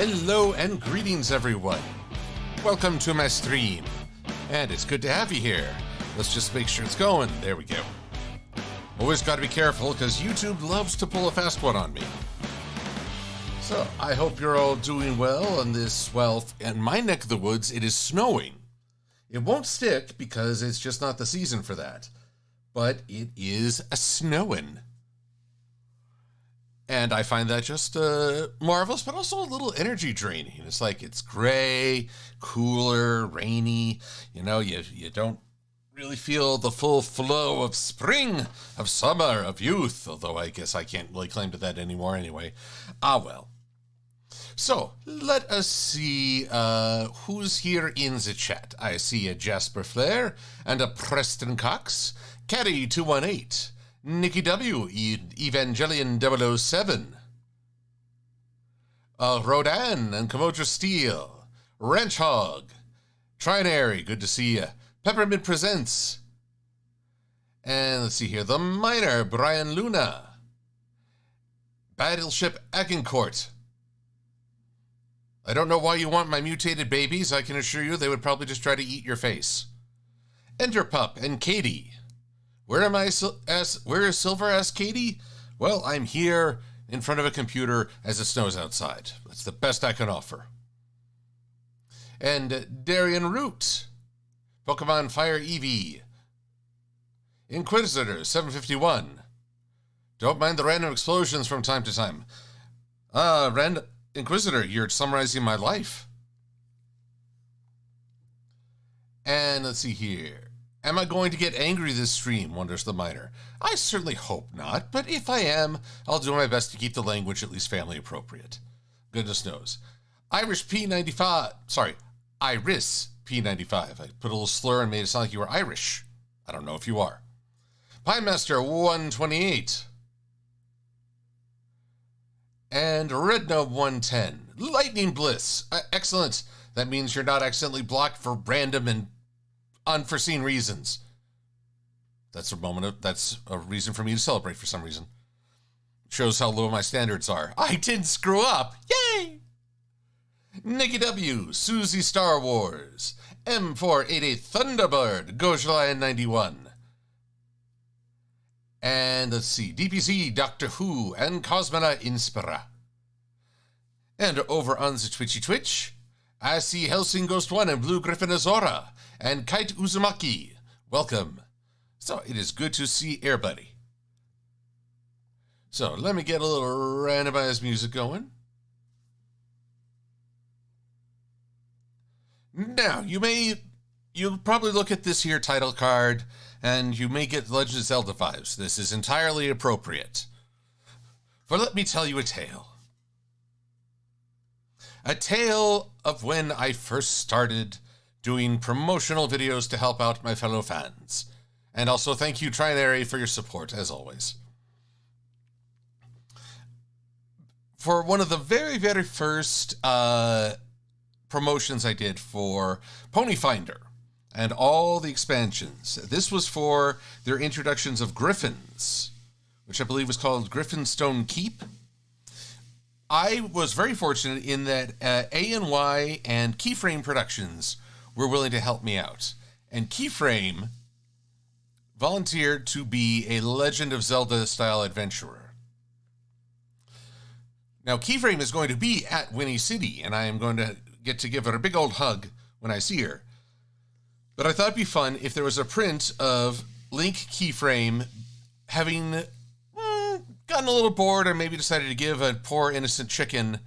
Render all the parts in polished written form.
Hello and greetings, everyone. Welcome to my stream, and it's good to have you here. Let's just make sure it's going. There we go. Always got to be careful because YouTube loves to pull a fast one on me. So I hope you're all doing well on this. Well, in my neck of the woods, it is snowing. It won't stick because it's just not the season for that, but it is a-snowing. And I find that just marvelous, but also a little energy draining. It's like it's gray, cooler, rainy. You know, you don't really feel the full flow of spring, of summer, of youth. Although I guess I can't really claim to that anymore anyway. Ah, well. So, let us see who's here in the chat. I see a Jasper Flair and a Preston Cox, Caddy218, Nikki W, Evangelion 007, Rodan and Komodo Steel, Ranch Hog, Trinary, good to see you, Peppermint Presents, and let's see here, The Miner, Brian Luna, Battleship Agincourt. I don't know why you want my mutated babies. I can assure you they would probably just try to eat your face. Enderpup and Katie. Where is Silver Ass Katie? Well, I'm here in front of a computer as it snows outside. That's the best I can offer. And Darian Root. Pokemon Fire Eevee. Inquisitor 751. Don't mind the random explosions from time to time. Random Inquisitor, you're summarizing my life. And let's see here. Am I going to get angry this stream, wonders the miner. I certainly hope not, but if I am, I'll do my best to keep the language at least family appropriate. Goodness knows. Iris P95. I put a little slur and made it sound like you were Irish. I don't know if you are. Pine Master 128. And Red Gnome 110. Lightning Bliss. Excellent. That means you're not accidentally blocked for random and unforeseen reasons. That's a reason for me to celebrate for some reason. Shows how low my standards are. I didn't screw up. Yay! Nikki W, Susie Star Wars, M488 Thunderbird, Gojalion 91. And let's see, DPZ, Doctor Who, and Cosmona Inspira. And over on the Twitch, I see Helsing Ghost 1 and Blue Griffin Azora, and Kite Uzumaki. Welcome. So it is good to see everybody. So let me get a little randomized music going. Now, you'll probably look at this here title card, and you may get Legend of Zelda vibes. This is entirely appropriate. For let me tell you a tale. A tale of when I first started doing promotional videos to help out my fellow fans. And also thank you, Trinary, for your support, as always. For one of the very, very first promotions I did for Pony Finder and all the expansions, this was for their introductions of Griffins, which I believe was called Griffinstone Keep. I was very fortunate in that A&Y and Keyframe Productions were willing to help me out. And Keyframe volunteered to be a Legend of Zelda-style adventurer. Now, Keyframe is going to be at Whinny City, and I am going to get to give her a big old hug when I see her. But I thought it'd be fun if there was a print of Link Keyframe having gotten a little bored or maybe decided to give a poor innocent chicken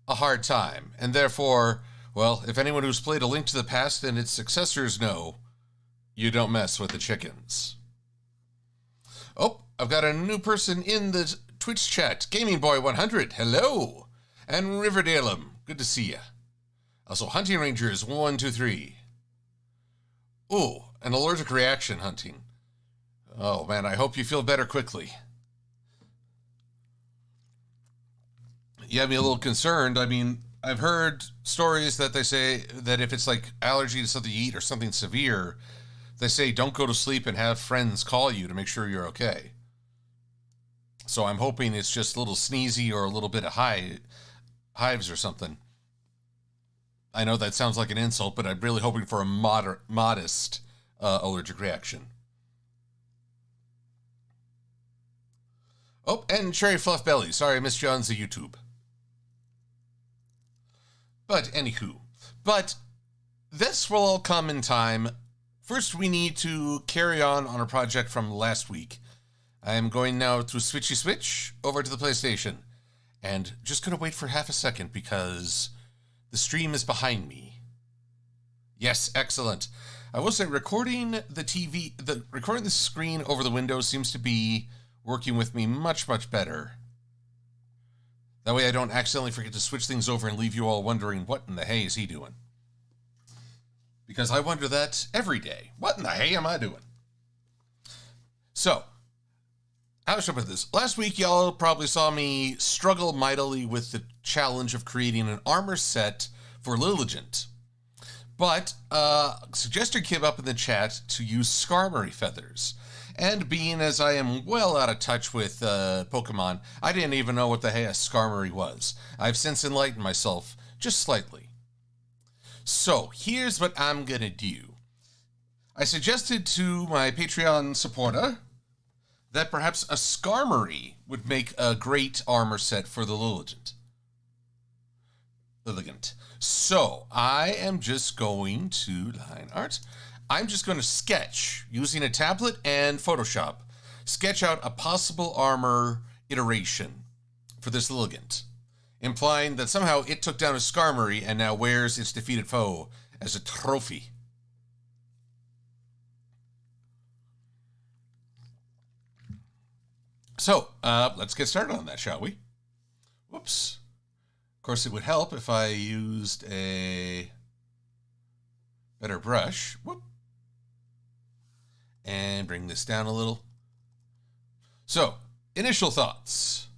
a hard time. And therefore, well, if anyone who's played A Link to the Past and its successors know, you don't mess with the chickens. Oh, I've got a new person in the Twitch chat. Gaming Boy 100, hello. And Riverdale'em, good to see you. Also, Hunting Rangers 123. Ooh, an allergic reaction, Hunting. Oh man, I hope you feel better quickly. You have me a little concerned. I mean, I've heard stories that they say that if it's like allergy to something you eat or something severe, they say don't go to sleep and have friends call you to make sure you're okay. So I'm hoping it's just a little sneezy or a little bit of hives or something. I know that sounds like an insult, but I'm really hoping for a modest allergic reaction. Oh, and Cherry Fluff Belly. Sorry, I missed you on the YouTube. But anywho, this will all come in time. First, we need to carry on our project from last week. I am going now to switch over to the PlayStation. And just going to wait for half a second because the stream is behind me. Yes, excellent. I will say recording the screen over the window seems to be working with me much, much better. That way I don't accidentally forget to switch things over and leave you all wondering, what in the hay is he doing? Because I wonder that every day. What in the hay am I doing? So, how should I put this? Last week, y'all probably saw me struggle mightily with the challenge of creating an armor set for Lilligant. But a suggestion came up in the chat to use Skarmory feathers. And being as I am well out of touch with Pokemon, I didn't even know what the hey a Skarmory was. I've since enlightened myself, just slightly. So, here's what I'm gonna do. I suggested to my Patreon supporter that perhaps a Skarmory would make a great armor set for the Lilligant. So, I am just going to line art. I'm just going to sketch, using a tablet and Photoshop, sketch out a possible armor iteration for this Lilligant, implying that somehow it took down a Skarmory and now wears its defeated foe as a trophy. So, let's get started on that, shall we? Whoops. Of course, it would help if I used a better brush. Whoop. And bring this down a little. So, initial thoughts.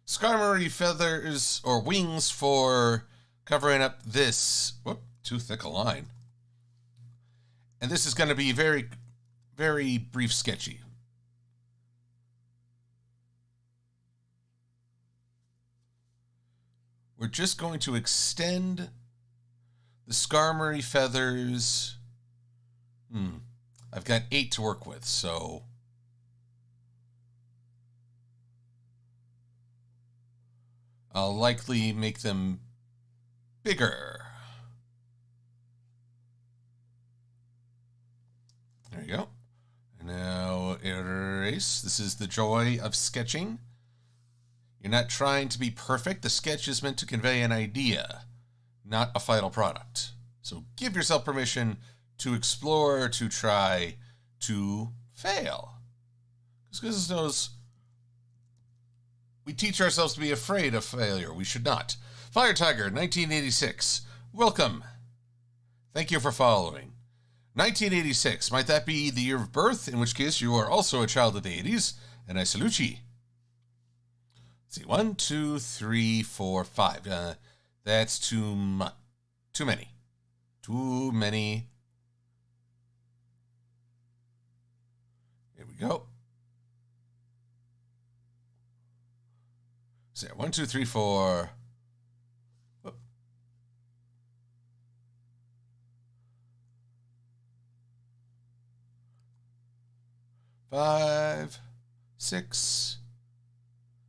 Skarmory feathers or wings for covering up this. Whoop, too thick a line. And this is going to be very, very brief sketchy. We're just going to extend the Skarmory feathers. I've got 8 to work with, so I'll likely make them bigger. There you go. And now erase. This is the joy of sketching. You're not trying to be perfect. The sketch is meant to convey an idea, not a final product. So give yourself permission to explore, to try, to fail. Because goodness knows, we teach ourselves to be afraid of failure. We should not. Fire Tiger, 1986. Welcome. Thank you for following. 1986. Might that be the year of birth? In which case, you are also a child of the 80s, and I salute ye. Let's see. 1, 2, 3, 4, 5. That's too many. Too many. Here we go. So 1, 2, 3, 4. Whoop. 5, 6,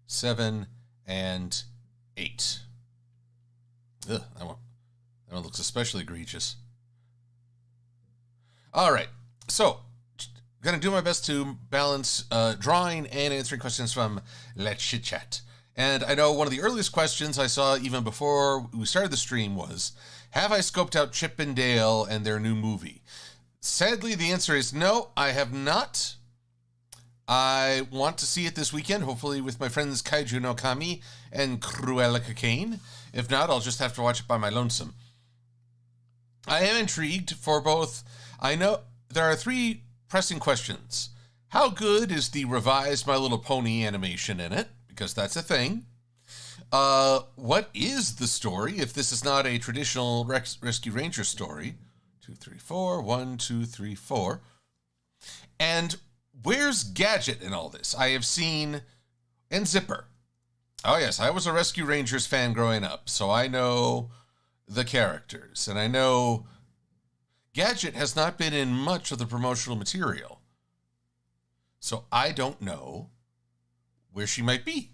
7, and 8. Ugh, that one looks especially egregious. All right, so gonna do my best to balance drawing and answering questions from Let's Chit Chat. And I know one of the earliest questions I saw even before we started the stream was, have I scoped out Chip and Dale and their new movie? Sadly, the answer is no, I have not. I want to see it this weekend, hopefully with my friends Kaiju no Kami and Cruella Cocaine. If not, I'll just have to watch it by my lonesome. I am intrigued for both. I know there are 3 pressing questions. How good is the revised My Little Pony animation in it? Because that's a thing. What is the story if this is not a traditional Rescue Ranger story? 2, 3, 4. 1, 2, 3, 4. And where's Gadget in all this? I have seen... And Zipper. Oh yes, I was a Rescue Rangers fan growing up, so I know the characters. And I know Gadget has not been in much of the promotional material, so I don't know where she might be.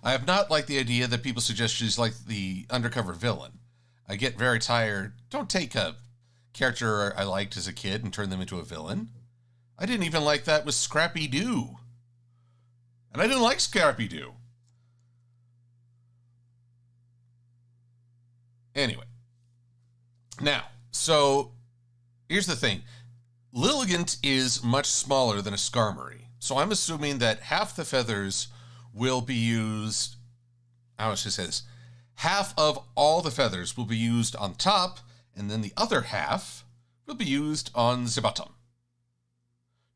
I have not liked the idea that people suggest she's like the undercover villain. I get very tired. Don't take a character I liked as a kid and turn them into a villain. I didn't even like that with Scrappy Doo. And I didn't like Scrappy Doo. Anyway. Now, so here's the thing. Lilligant is much smaller than a Skarmory. So I'm assuming that half the feathers will be used. How should I say this? Half of all the feathers will be used on top, and then the other half will be used on the bottom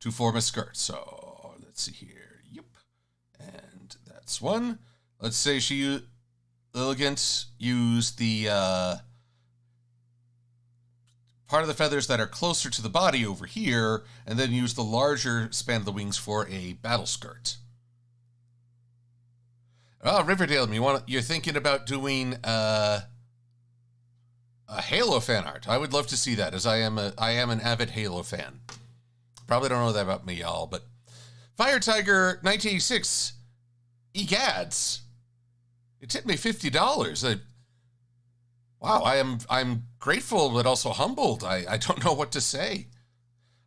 to form a skirt. So let's see here. Yep. And that's one. Let's say Lilligant used the part of the feathers that are closer to the body over here, and then use the larger span of the wings for a battle skirt. Oh, Riverdale, you're thinking about doing a Halo fan art. I would love to see that, as I am an avid Halo fan. Probably don't know that about me, y'all, but Fire Tiger 1986, egads. It tipped me $50. Wow, I'm grateful but also humbled. I don't know what to say.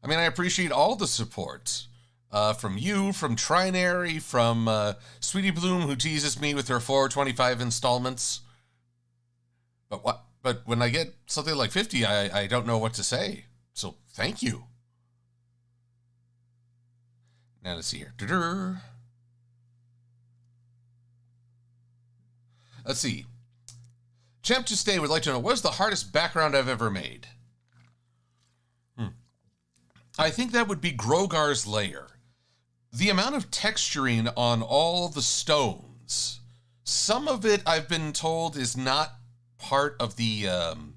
I mean, I appreciate all the support. From you, from Trinary, from Sweetie Bloom, who teases me with her 425 installments. But when I get something like 50, I don't know what to say. So thank you. Now let's see here. Let's see. Champ to Stay would like to know, what is the hardest background I've ever made? I think that would be Grogar's lair. The amount of texturing on all the stones, some of it I've been told is not part of the, and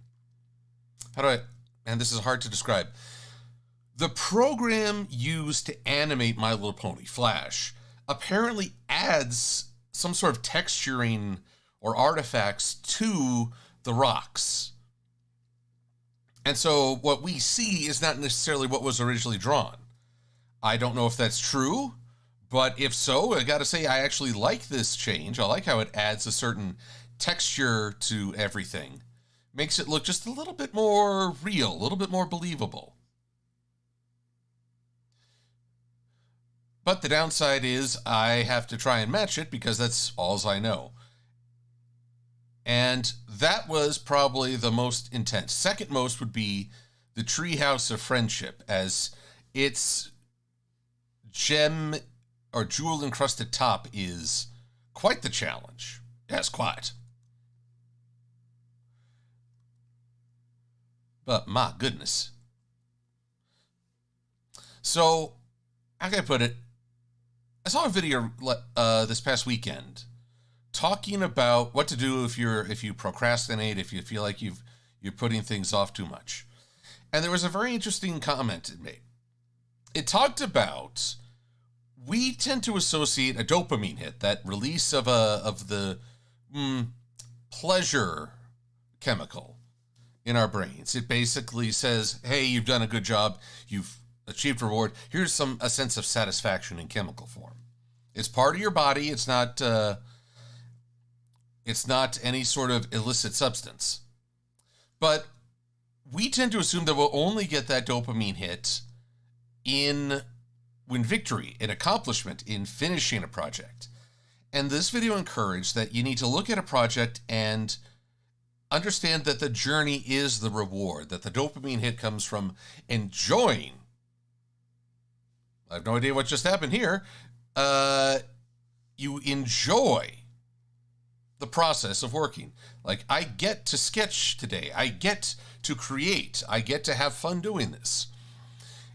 this is hard to describe. The program used to animate My Little Pony, Flash, apparently adds some sort of texturing or artifacts to the rocks. And so what we see is not necessarily what was originally drawn. I don't know if that's true, but if so, I gotta say I actually like this change. I like how it adds a certain texture to everything. Makes it look just a little bit more real, a little bit more believable. But the downside is I have to try and match it because that's all I know. And that was probably the most intense. Second most would be the Treehouse of Friendship, as its gem or jewel encrusted top is quite the challenge. Yes, quite. But my goodness. So, how can I put it? I saw a video this past weekend talking about what to do if you procrastinate, if you feel like you're putting things off too much. And there was a very interesting comment it made. It talked about, we tend to associate a dopamine hit, that release of the pleasure chemical in our brains. It basically says, hey, you've done a good job, you've achieved reward, here's a sense of satisfaction in chemical form. It's part of your body, it's not any sort of illicit substance. But we tend to assume that we'll only get that dopamine hit in victory, in accomplishment, in finishing a project. And this video encouraged that you need to look at a project and understand that the journey is the reward, that the dopamine hit comes from enjoying. I have no idea what just happened here. You enjoy the process of working. Like, I get to sketch today. I get to create. I get to have fun doing this.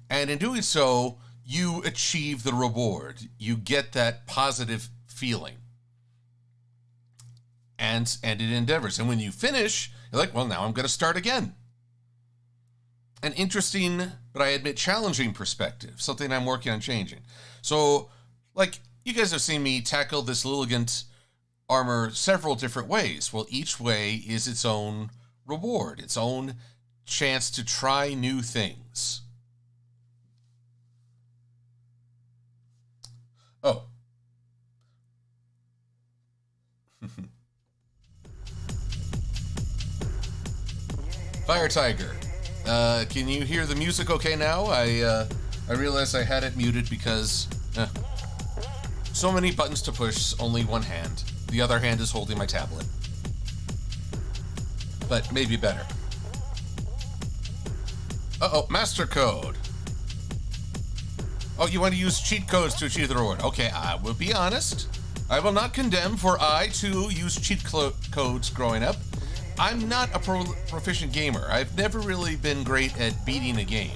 And in doing so, you achieve the reward. You get that positive feeling. And it endeavors. And when you finish, you're like, well, now I'm going to start again. An interesting, but I admit challenging perspective. Something I'm working on changing. So, like, you guys have seen me tackle this Lilligant armor several different ways. Well, each way is its own reward, its own chance to try new things. Oh. Fire Tiger. Can you hear the music okay now? I realized I had it muted because so many buttons to push, only one hand. The other hand is holding my tablet. But maybe better. Uh-oh, master code. Oh, you want to use cheat codes to achieve the reward. Okay, I will be honest. I will not condemn, for I, too, used cheat codes growing up. I'm not a proficient gamer. I've never really been great at beating a game.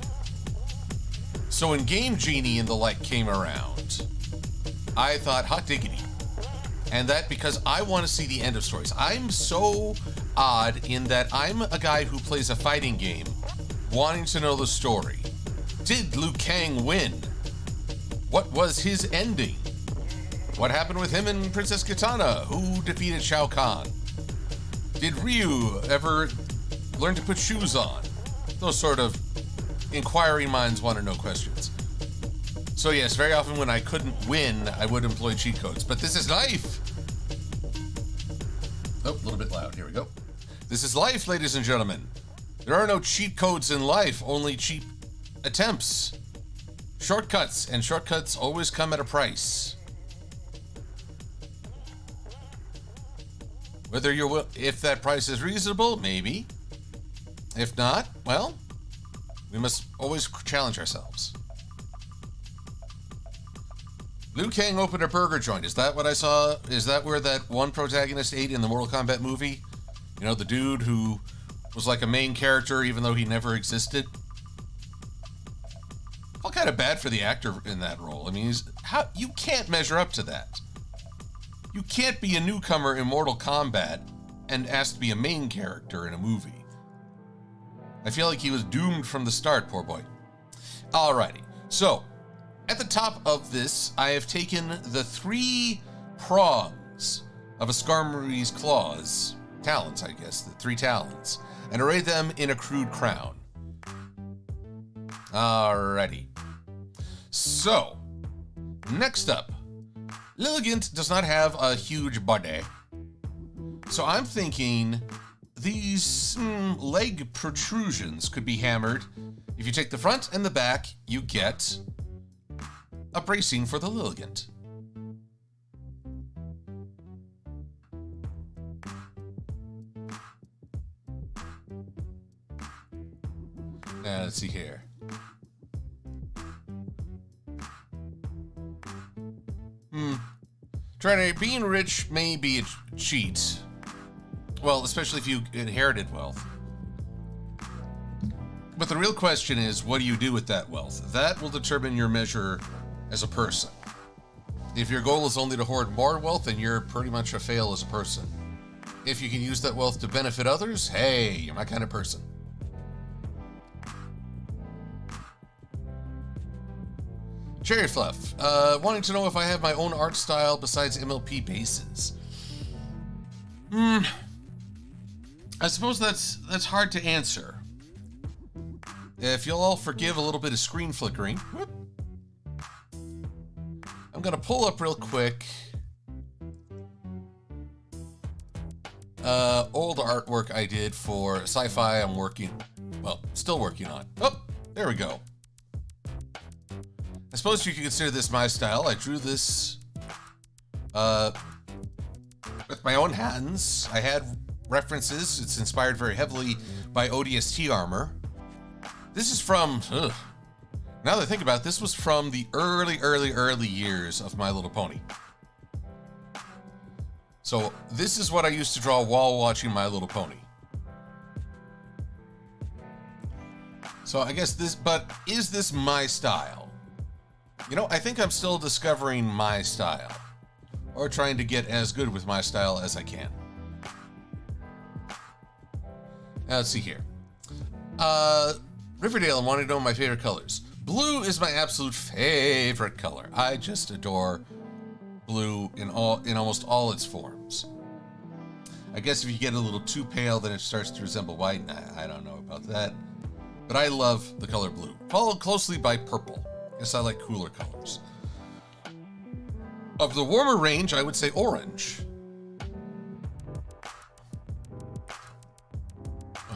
So when Game Genie and the like came around, I thought, hot diggity. And that because I want to see the end of stories. I'm so odd in that I'm a guy who plays a fighting game, wanting to know the story. Did Liu Kang win? What was his ending? What happened with him and Princess Kitana? Who defeated Shao Kahn? Did Ryu ever learn to put shoes on? Those sort of inquiring minds want to know questions. So yes, very often when I couldn't win, I would employ cheat codes. But this is life! Oh, a little bit loud. Here we go. This is life, ladies and gentlemen. There are no cheat codes in life, only cheap attempts. Shortcuts, and shortcuts always come at a price. Whether you're, if that price is reasonable, maybe. If not, well, we must always challenge ourselves. Liu Kang opened a burger joint. Is that what I saw? Is that where that one protagonist ate in the Mortal Kombat movie? You know, the dude who was like a main character even though he never existed? Felt kind of bad for the actor in that role. I mean, you can't measure up to that. You can't be a newcomer in Mortal Kombat and asked to be a main character in a movie. I feel like he was doomed from the start, poor boy. Alrighty, so at the top of this, I have taken the 3 prongs of a Skarmory's claws, talons, I guess, the 3 talons, and arrayed them in a crude crown. Alrighty. So, next up, Lilligant does not have a huge body. So I'm thinking these leg protrusions could be hammered. If you take the front and the back, you get a bracing for the Lilligant. Now, let's see here. Being rich may be a cheat. Well, especially if you inherited wealth. But the real question is, what do you do with that wealth? That will determine your measure as a person. If your goal is only to hoard more wealth, then you're pretty much a fail as a person. If you can use that wealth to benefit others, hey, you're my kind of person. Cherry Fluff, wanting to know if I have my own art style besides MLP bases. I suppose that's hard to answer. If you'll all forgive a little bit of screen flickering. Whoop. I'm gonna pull up real quick old artwork I did for sci-fi still working on. Oh, there we go. I suppose you could consider this my style. I drew this with my own hands. I had references. It's inspired very heavily by ODST armor. This is from, now that I think about it, this was from the early years of My Little Pony. So this is what I used to draw while watching My Little Pony. So I guess but is this my style? You know, I think I'm still discovering my style, or trying to get as good with my style as I can. Now, let's see here. Riverdale wanted to know my favorite colors. Blue is my absolute favorite color. I just adore blue in almost all its forms. I guess if you get a little too pale, then it starts to resemble white. I don't know about that. But I love the color blue, followed closely by purple. I guess I like cooler colors. Of the warmer range, I would say orange.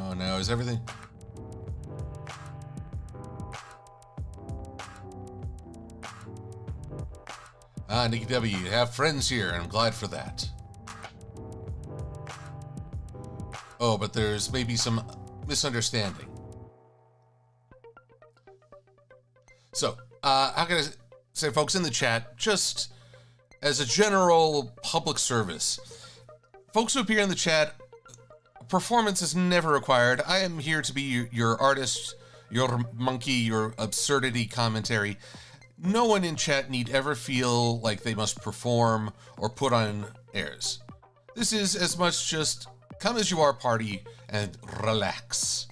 Oh no, is everything... Ah, Nikki W, you have friends here, and I'm glad for that. Oh, but there's maybe some misunderstanding. So, how can I say, folks, in the chat, just as a general public service, folks who appear in the chat, performance is never required. I am here to be your artist, your monkey, your absurdity commentary. No one in chat need ever feel like they must perform or put on airs. This is as much just come as you are party and relax.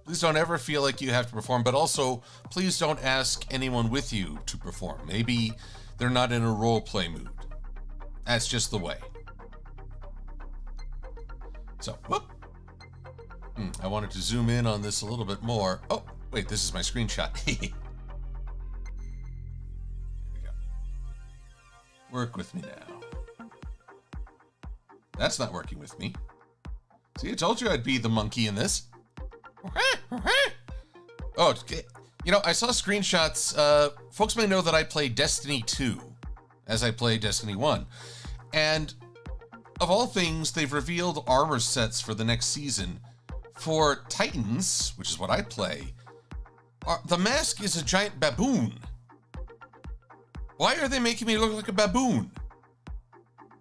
Please don't ever feel like you have to perform, but also please don't ask anyone with you to perform. Maybe they're not in a role play mood. That's just the way. So, whoop. I wanted to zoom in on this a little bit more. Oh, wait, this is my screenshot. Here we go. Work with me now. That's not working with me. See, I told you I'd be the monkey in this. Oh, you know, I saw screenshots. Folks may know that I play Destiny 2 as I play Destiny 1. And of all things, they've revealed armor sets for the next season. For Titans, which is what I play, the mask is a giant baboon. Why are they making me look like a baboon?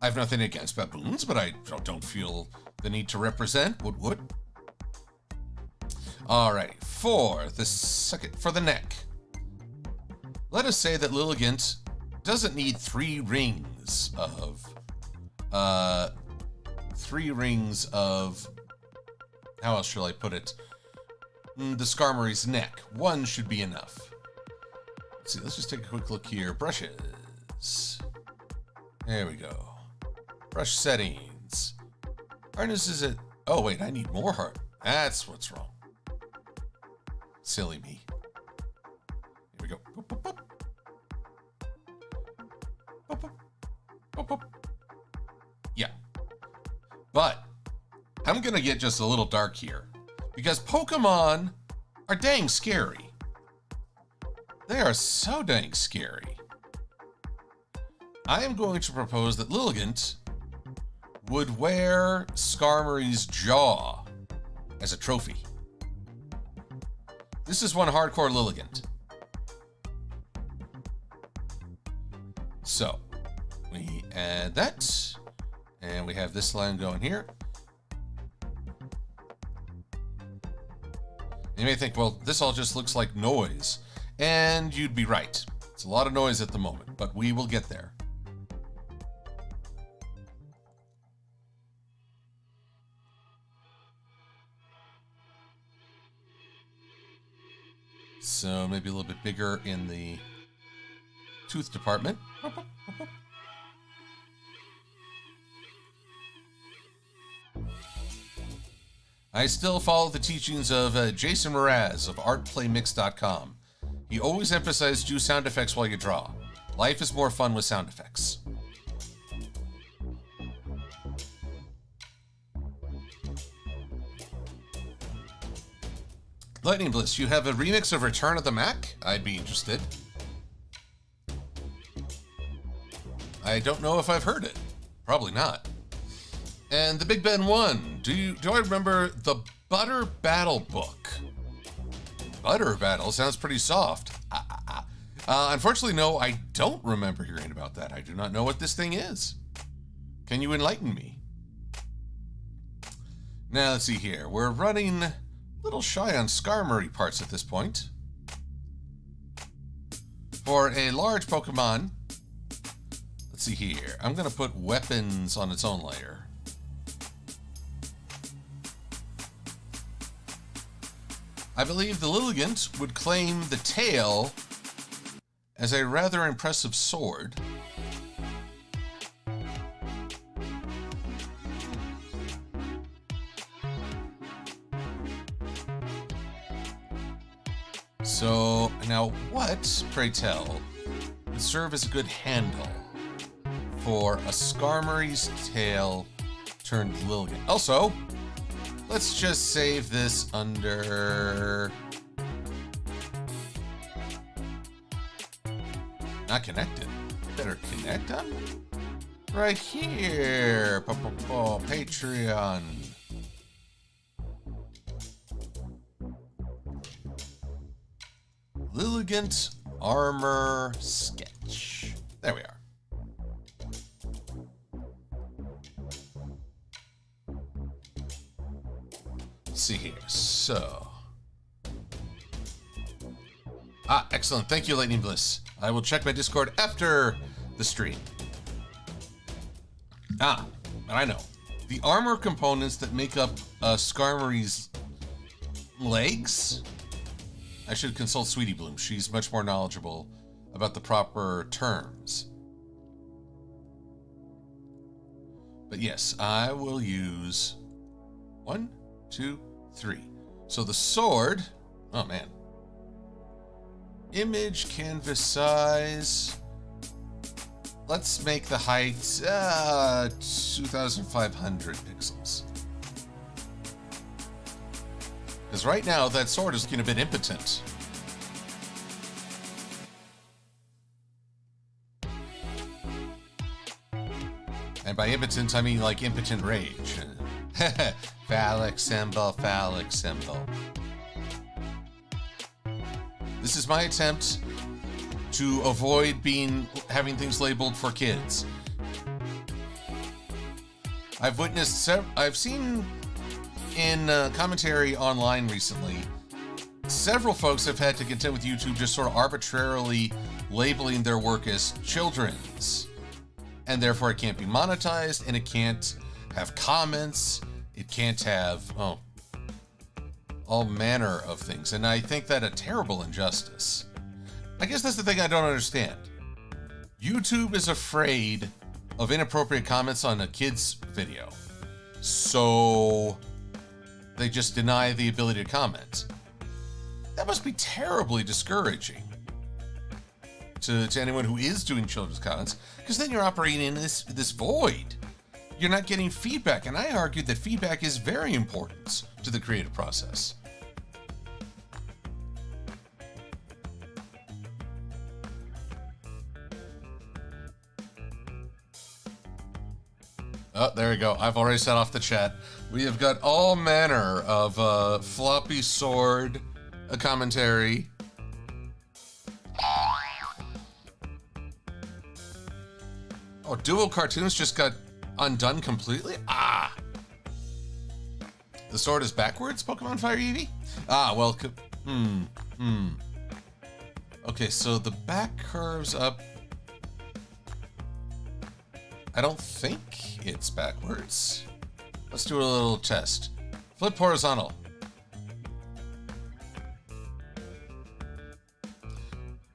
I have nothing against baboons, but I don't feel the need to represent. Would. Alright, for the neck. Let us say that Lilligant doesn't need 3 rings of how else shall I put it? The Skarmory's neck. 1 should be enough. Let's see, let's just take a quick look here. Brushes. There we go. Brush settings. Harness is it? Oh wait, I need more heart. That's what's wrong. Silly me. Here we go. Boop, boop, boop. Boop, boop. Boop, boop. Yeah. But I'm gonna get just a little dark here because Pokemon are dang scary. They are so dang scary. I am going to propose that Lilligant would wear Skarmory's jaw as a trophy. This is one hardcore Lilligant. So, we add that, and we have this line going here. You may think, well, this all just looks like noise. And you'd be right. It's a lot of noise at the moment, but we will get there. So maybe a little bit bigger in the tooth department. I still follow the teachings of Jason Mraz of artplaymix.com. He always emphasized do sound effects while you draw. Life is more fun with sound effects. Lightning Bliss, you have a remix of Return of the Mac? I'd be interested. I don't know if I've heard it. Probably not. And the Big Ben 1, do I remember the Butter Battle book? Butter Battle sounds pretty soft. Unfortunately, no, I don't remember hearing about that. I do not know what this thing is. Can you enlighten me? Now, let's see here. We're running a little shy on Skarmory parts at this point. For a large Pokemon, let's see here. I'm going to put weapons on its own layer. I believe the Lilligant would claim the tail as a rather impressive sword. So, now what, pray tell, would serve as a good handle for a Skarmory's tail turned Lilligant? Also, let's just save this under... Not connected. Better connect them? Right here. Patreon. Lilligant armor sketch. There we are. Let's see here. So. Excellent. Thank you, Lightning Bliss. I will check my Discord after the stream. But I know. The armor components that make up Skarmory's legs? I should consult Sweetie Bloom. She's much more knowledgeable about the proper terms. But yes, I will use 1, 2, 3. So the sword, oh man. Image canvas size. Let's make the height 2,500 pixels. Because right now that sword is looking a bit impotent. And by impotent, I mean like impotent rage. Phallic symbol, phallic symbol. This is my attempt to avoid having things labeled for kids. I've seen in commentary online recently, several folks have had to contend with YouTube just sort of arbitrarily labeling their work as children's. And therefore it can't be monetized, and it can't have comments, it can't have, all manner of things. And I think that a terrible injustice. I guess that's the thing I don't understand. YouTube is afraid of inappropriate comments on a kid's video. So they just deny the ability to comment. That must be terribly discouraging to anyone who is doing children's comments, because then you're operating in this void. You're not getting feedback, and I argued that feedback is very important to the creative process. Oh, there we go. I've already set off the chat. We have got all manner of floppy sword commentary. Oh, dual cartoons just got undone completely? The sword is backwards, Pokemon Fire Eevee? Well, Okay, so the back curves up. I don't think it's backwards. Let's do a little test. Flip horizontal.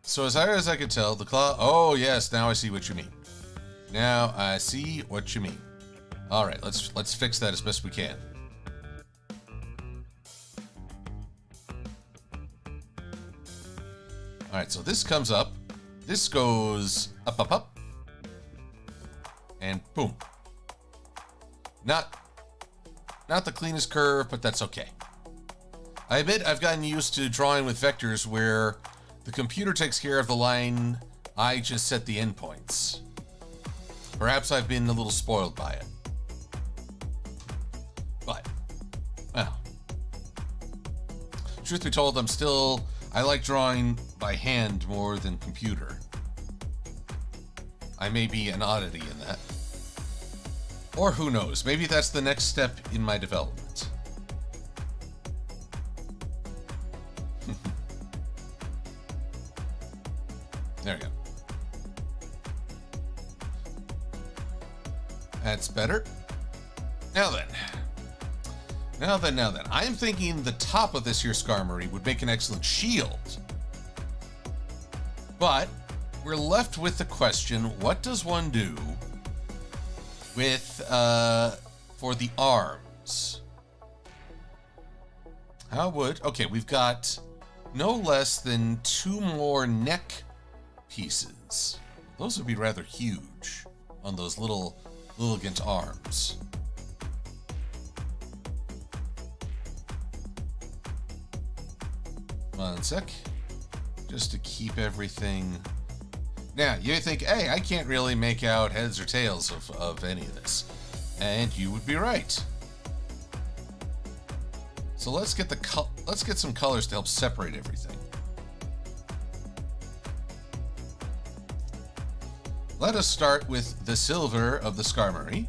So as high as I could tell, the claw... Oh, yes, now I see what you mean. Now I see what you mean. All right, let's fix that as best we can. All right, so this comes up. This goes up, up, up. And boom. Not the cleanest curve, but that's okay. I admit I've gotten used to drawing with vectors where the computer takes care of the line, I just set the endpoints. Perhaps I've been a little spoiled by it. But, well. Truth be told, I like drawing by hand more than computer. I may be an oddity in that. Or who knows, maybe that's the next step in my development. There we go. That's better. Now then. I'm thinking the top of this here Skarmory would make an excellent shield. But we're left with the question, what does one do with, for the arms? Okay, we've got, no less than 2 more neck pieces. Those would be rather huge on those little Lilligant arms. One sec. Just to keep everything... Now, you think, hey, I can't really make out heads or tails of any of this. And you would be right. So let's get some colors to help separate everything. Let us start with the silver of the Skarmory.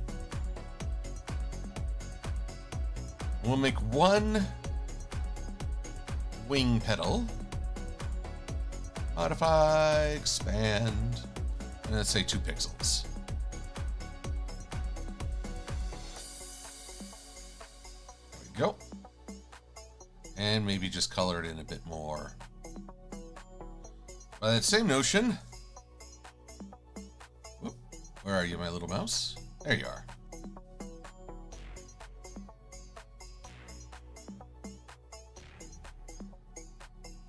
We'll make 1 wing petal. Modify, expand, and let's say 2 pixels. There we go. And maybe just color it in a bit more. By that same notion, whoop, where are you, my little mouse? There you are.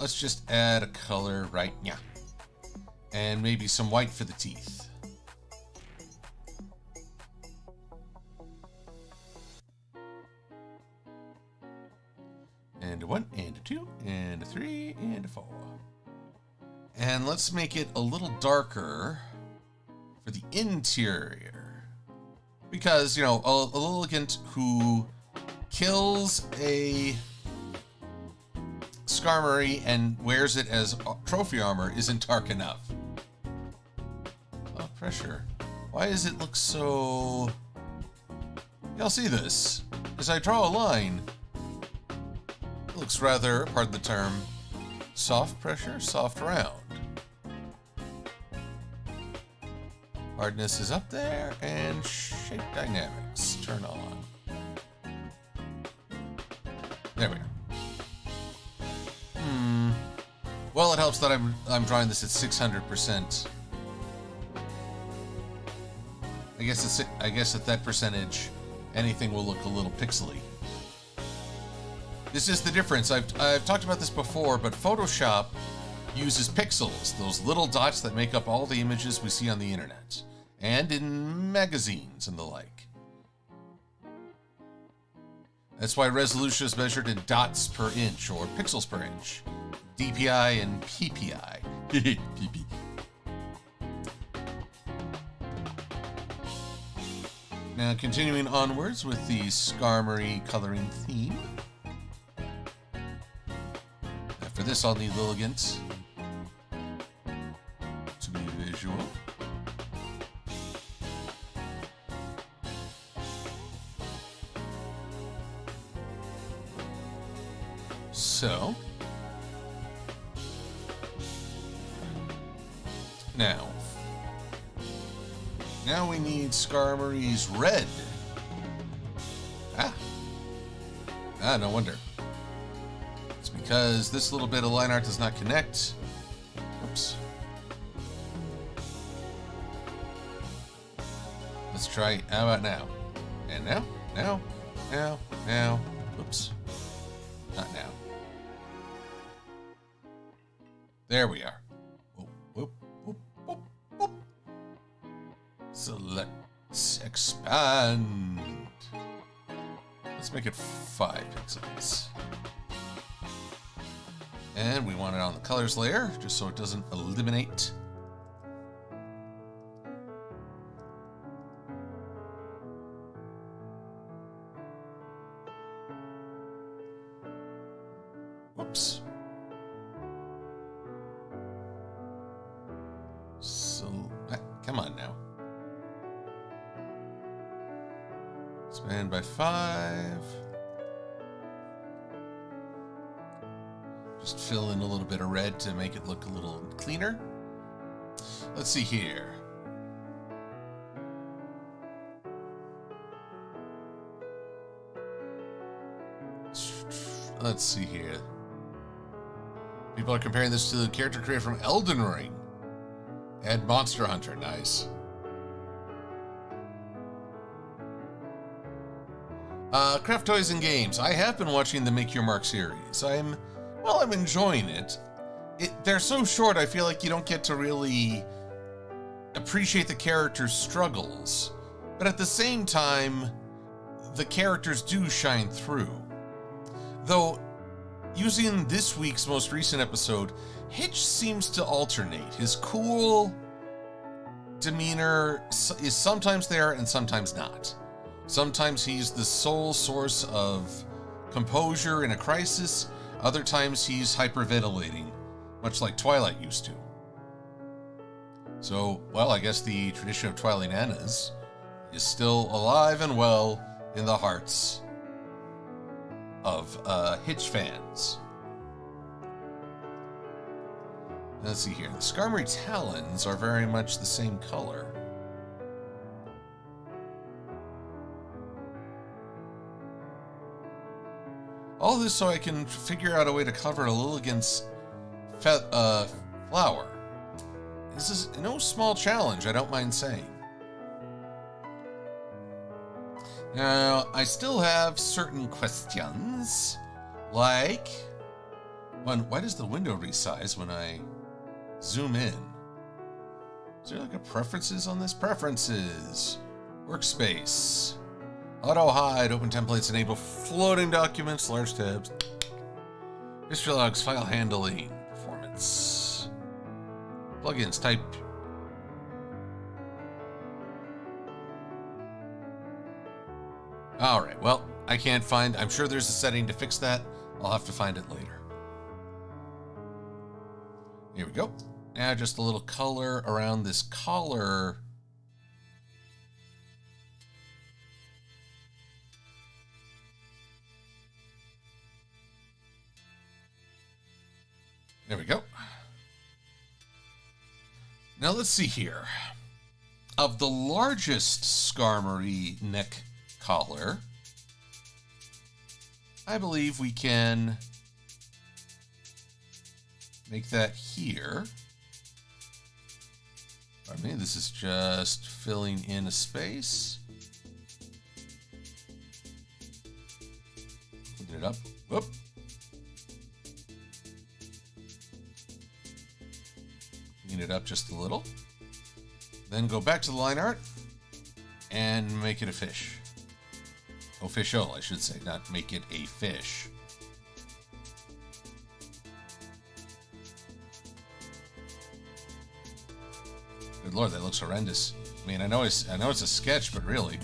Let's just add a color right now. And maybe some white for the teeth. And a 1, and a 2, and a 3, and a 4. And let's make it a little darker for the interior. Because, you know, a Lilligant who kills a Skarmory and wears it as trophy armor isn't dark enough. Oh, pressure. Why does it look so... Y'all see this? As I draw a line, it looks rather, pardon the term, soft pressure, soft round. Hardness is up there, and shape dynamics turn on. There we go. Well, it helps that I'm drawing this at 600%. I guess at that percentage, anything will look a little pixely. This is the difference. I've talked about this before, but Photoshop uses pixels, those little dots that make up all the images we see on the internet and in magazines and the like. That's why resolution is measured in dots per inch or pixels per inch. DPI and PPI. PP. Now, continuing onwards with the Skarmory coloring theme. After this, I'll need Lilligant to be visual. So... Now we need Skarmory's red. No wonder. It's because this little bit of line art does not connect. Oops. Let's try, how about now? And now, now. Oops. Not now. There we are. Whoop. So let's expand. Let's make it 5 pixels. And we want it on the colors layer, just so it doesn't eliminate. Whoops. So, come on now. Expand by 5. Just fill in a little bit of red to make it look a little cleaner. Let's see here. Let's see here. People are comparing this to the character created from Elden Ring and Monster Hunter. Nice. Craft Toys and Games. I have been watching the Make Your Mark series. I'm while I'm enjoying it, they're so short, I feel like you don't get to really appreciate the characters' struggles. But at the same time, the characters do shine through. Though, using this week's most recent episode, Hitch seems to alternate. His cool demeanor is sometimes there and sometimes not. Sometimes he's the sole source of composure in a crisis. Other times he's hyperventilating, much like Twilight used to. So, well, I guess the tradition of Twilight Nanas is still alive and well in the hearts of Hitch fans. Let's see here. The Skarmory talons are very much the same color. All this so I can figure out a way to cover Lilligant's flower. This is no small challenge, I don't mind saying. Now, I still have certain questions, like, why does the window resize when I zoom in? Is there like a preferences on this? Preferences. Workspace. Auto hide. Open templates. Enable floating documents. Large tabs. History logs. File handling. Performance. Plugins. Type. Alright, well, I can't find... I'm sure there's a setting to fix that. I'll have to find it later. Here we go. Now just a little color around this collar. There we go. Now let's see here. Of the largest Skarmory neck collar, I believe we can make that here. Pardon me, this is just filling in a space. Clean it up. Whoop. Clean it up just a little. Then go back to the line art and make it a fish. Official, I should say, not make it a fish. Good Lord, that looks horrendous. I mean, I know it's a sketch, but really.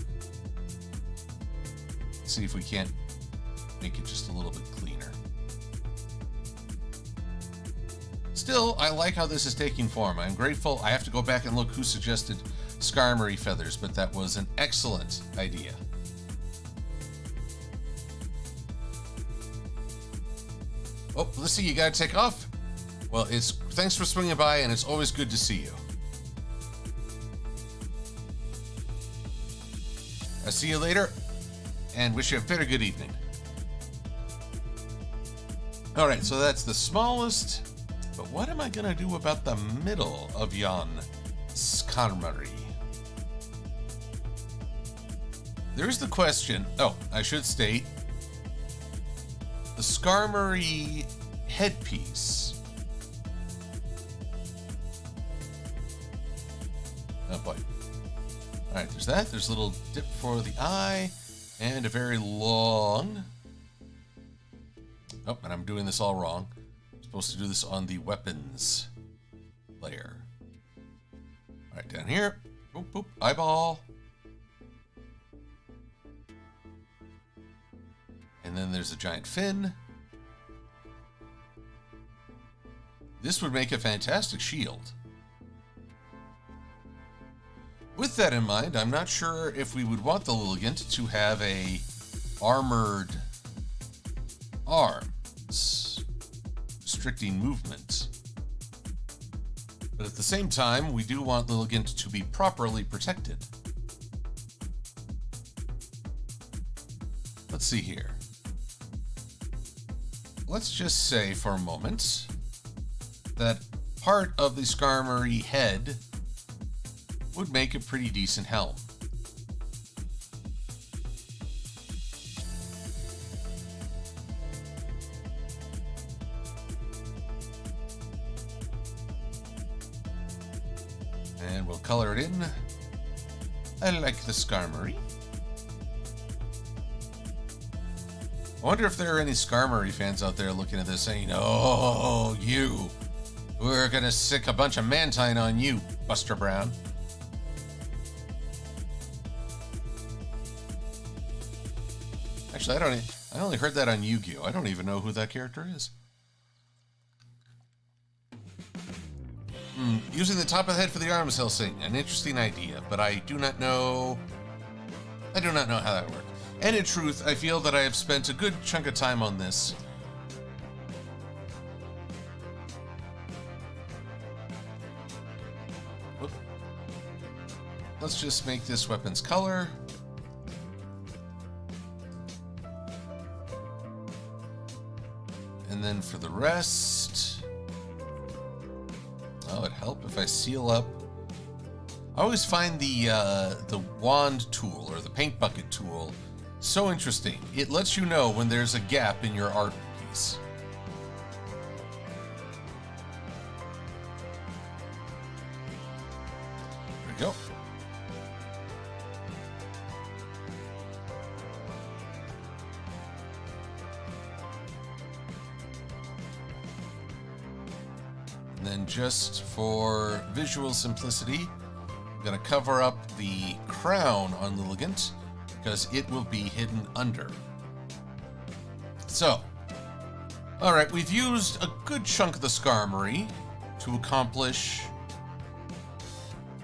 Let's see if we can't make it just a little bit cleaner. Still, I like how this is taking form. I'm grateful. I have to go back and look who suggested Skarmory feathers, but that was an excellent idea. Oh, let's see, you gotta take off? Well, thanks for swinging by, and it's always good to see you. I'll see you later, and wish you a very good evening. Alright, so that's the smallest, but what am I gonna do about the middle of yon Skarmory? There's the question. Oh, I should state, the Skarmory Headpiece. Oh boy. Alright, there's that. There's a little dip for the eye, and a very long... Oh, and I'm doing this all wrong. I'm supposed to do this on the weapons layer. Alright, down here. Boop, boop, eyeball. And then there's a giant fin. This would make a fantastic shield. With that in mind, I'm not sure if we would want the Lilligant to have a armored arms, restricting movement. But at the same time, we do want Lilligant to be properly protected. Let's see here. Let's just say for a moment that part of the Skarmory head would make a pretty decent helm. And we'll color it in. I like the Skarmory. I wonder if there are any Skarmory fans out there looking at this saying, "Oh, you. We're gonna sick a bunch of Mantine on you, Buster Brown." Actually, I only heard that on Yu-Gi-Oh! I don't even know who that character is. Using the top of the head for the arms, Helsing. An interesting idea, but I do not know how that works. And in truth, I feel that I have spent a good chunk of time on this. Whoop. Let's just make this weapon's color. And then for the rest... Oh, it'd help if I seal up. I always find the wand tool or the paint bucket tool so interesting. It lets you know when there's a gap in your art piece. There we go. And then just for visual simplicity, I'm going to cover up the crown on Lilligant because it will be hidden under. So, alright, we've used a good chunk of the Skarmory to accomplish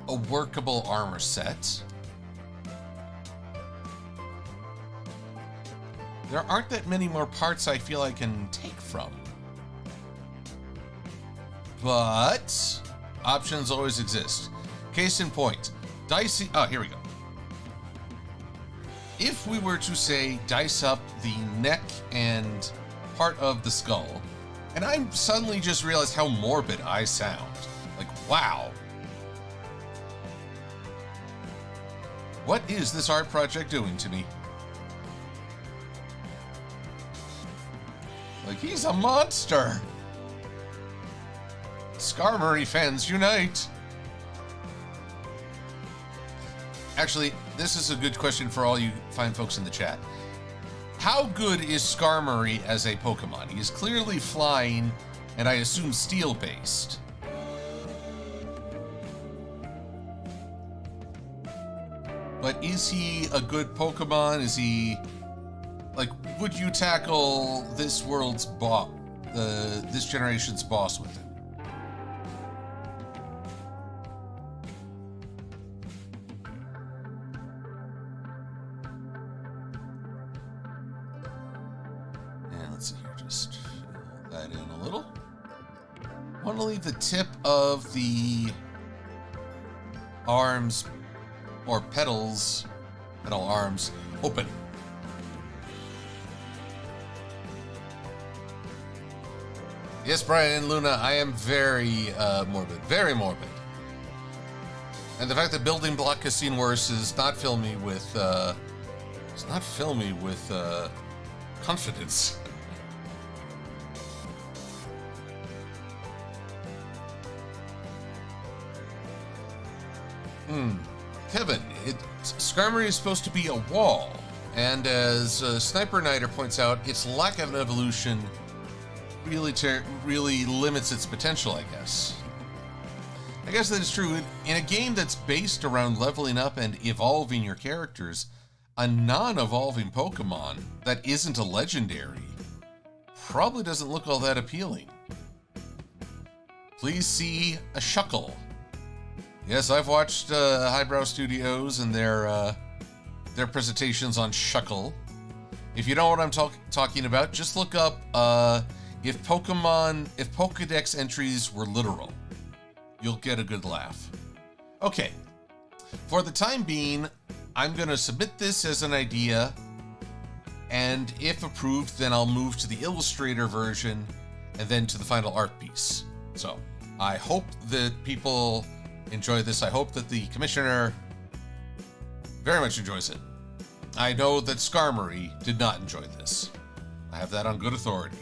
a workable armor set. There aren't that many more parts I feel I can take from. But options always exist. Case in point, dicey. Oh, here we go. If we were to say dice up the neck and part of the skull, and I suddenly just realized how morbid I sound. Like, wow. What is this art project doing to me? Like, he's a monster. Skarmory fans unite! Actually, this is a good question for all you fine folks in the chat. How good is Skarmory as a Pokemon? He is clearly flying, and I assume steel-based. But is he a good Pokemon? Is he... Like, would you tackle this world's boss, this generation's boss with him? Leave the tip of the arms or petal arms open. Yes, Brian and Luna, I am very morbid, very morbid. And the fact that Building Block has seen worse does not fill me with confidence. Kevin, Skarmory is supposed to be a wall, and as Sniper Nighter points out, its lack of an evolution really limits its potential, I guess. I guess that is true. In a game that's based around leveling up and evolving your characters, a non-evolving Pokemon that isn't a legendary probably doesn't look all that appealing. Please see a Shuckle. Yes, I've watched Highbrow Studios and their presentations on Shuckle. If you know what I'm talking about, just look up if Pokedex entries were literal. You'll get a good laugh. Okay, for the time being, I'm going to submit this as an idea, and if approved, then I'll move to the Illustrator version and then to the final art piece. So, I hope that people enjoy this. I hope that the commissioner very much enjoys it. I know that Skarmory did not enjoy this. I have that on good authority.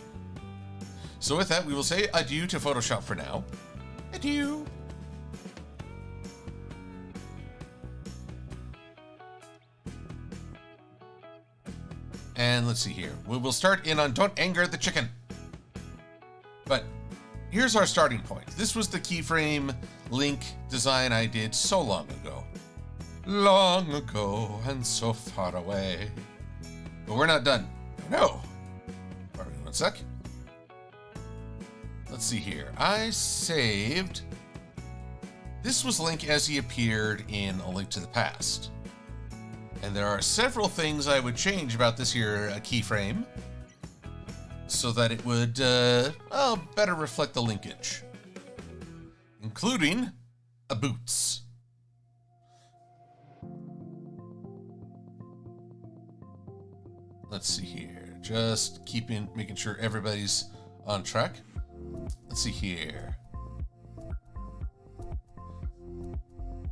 So with that, we will say adieu to Photoshop for now. Adieu. And let's see here. We will start in on Don't Anger the Chicken. But here's our starting point. This was the keyframe Link design I did so long ago. Long ago and so far away. But we're not done. No. Pardon me one sec. Let's see here. I saved. This was Link as he appeared in A Link to the Past. And there are several things I would change about this here keyframe so that it would better reflect the linkage, including a boots. Let's see here. Just making sure everybody's on track. Let's see here.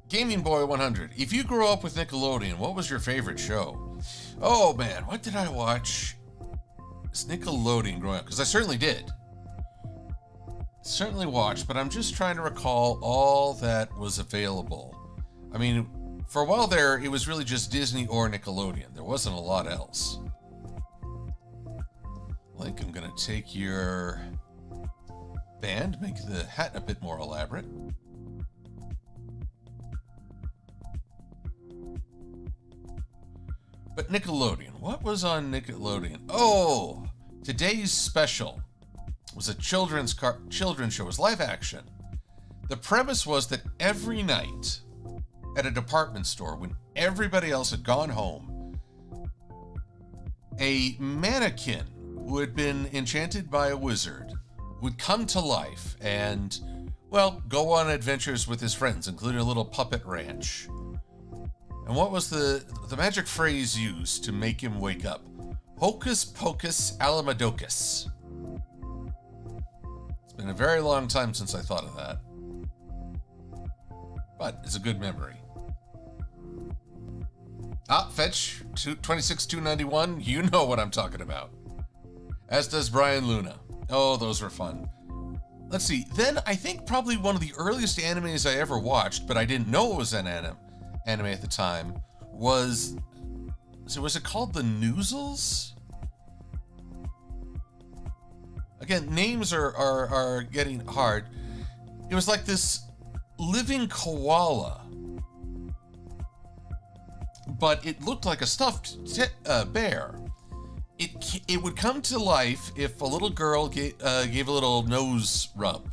Gaming Boy 100. If you grew up with Nickelodeon, what was your favorite show? Oh man, what did I watch? It's Nickelodeon growing up, because I certainly did. Certainly watched, but I'm just trying to recall all that was available. I mean, for a while there, it was really just Disney or Nickelodeon. There wasn't a lot else. Link, I'm gonna take your band, make the hat a bit more elaborate. But Nickelodeon, what was on Nickelodeon? Oh, today's special was a children's show. It was live action. The premise was that every night at a department store, when everybody else had gone home, a mannequin who had been enchanted by a wizard would come to life and, well, go on adventures with his friends, including a little puppet ranch. And what was the magic phrase used to make him wake up? Hocus pocus alamodocus. It's been a very long time since I thought of that. But it's a good memory. Fetch 26291, you know what I'm talking about. As does Brian Luna. Oh, those were fun. Let's see. Then I think probably one of the earliest animes I ever watched, but I didn't know it was an anime at the time, was it called The Noozles? Again, names are getting hard. It was like this living koala, but it looked like a stuffed bear. It would come to life if a little girl gave a little nose rub,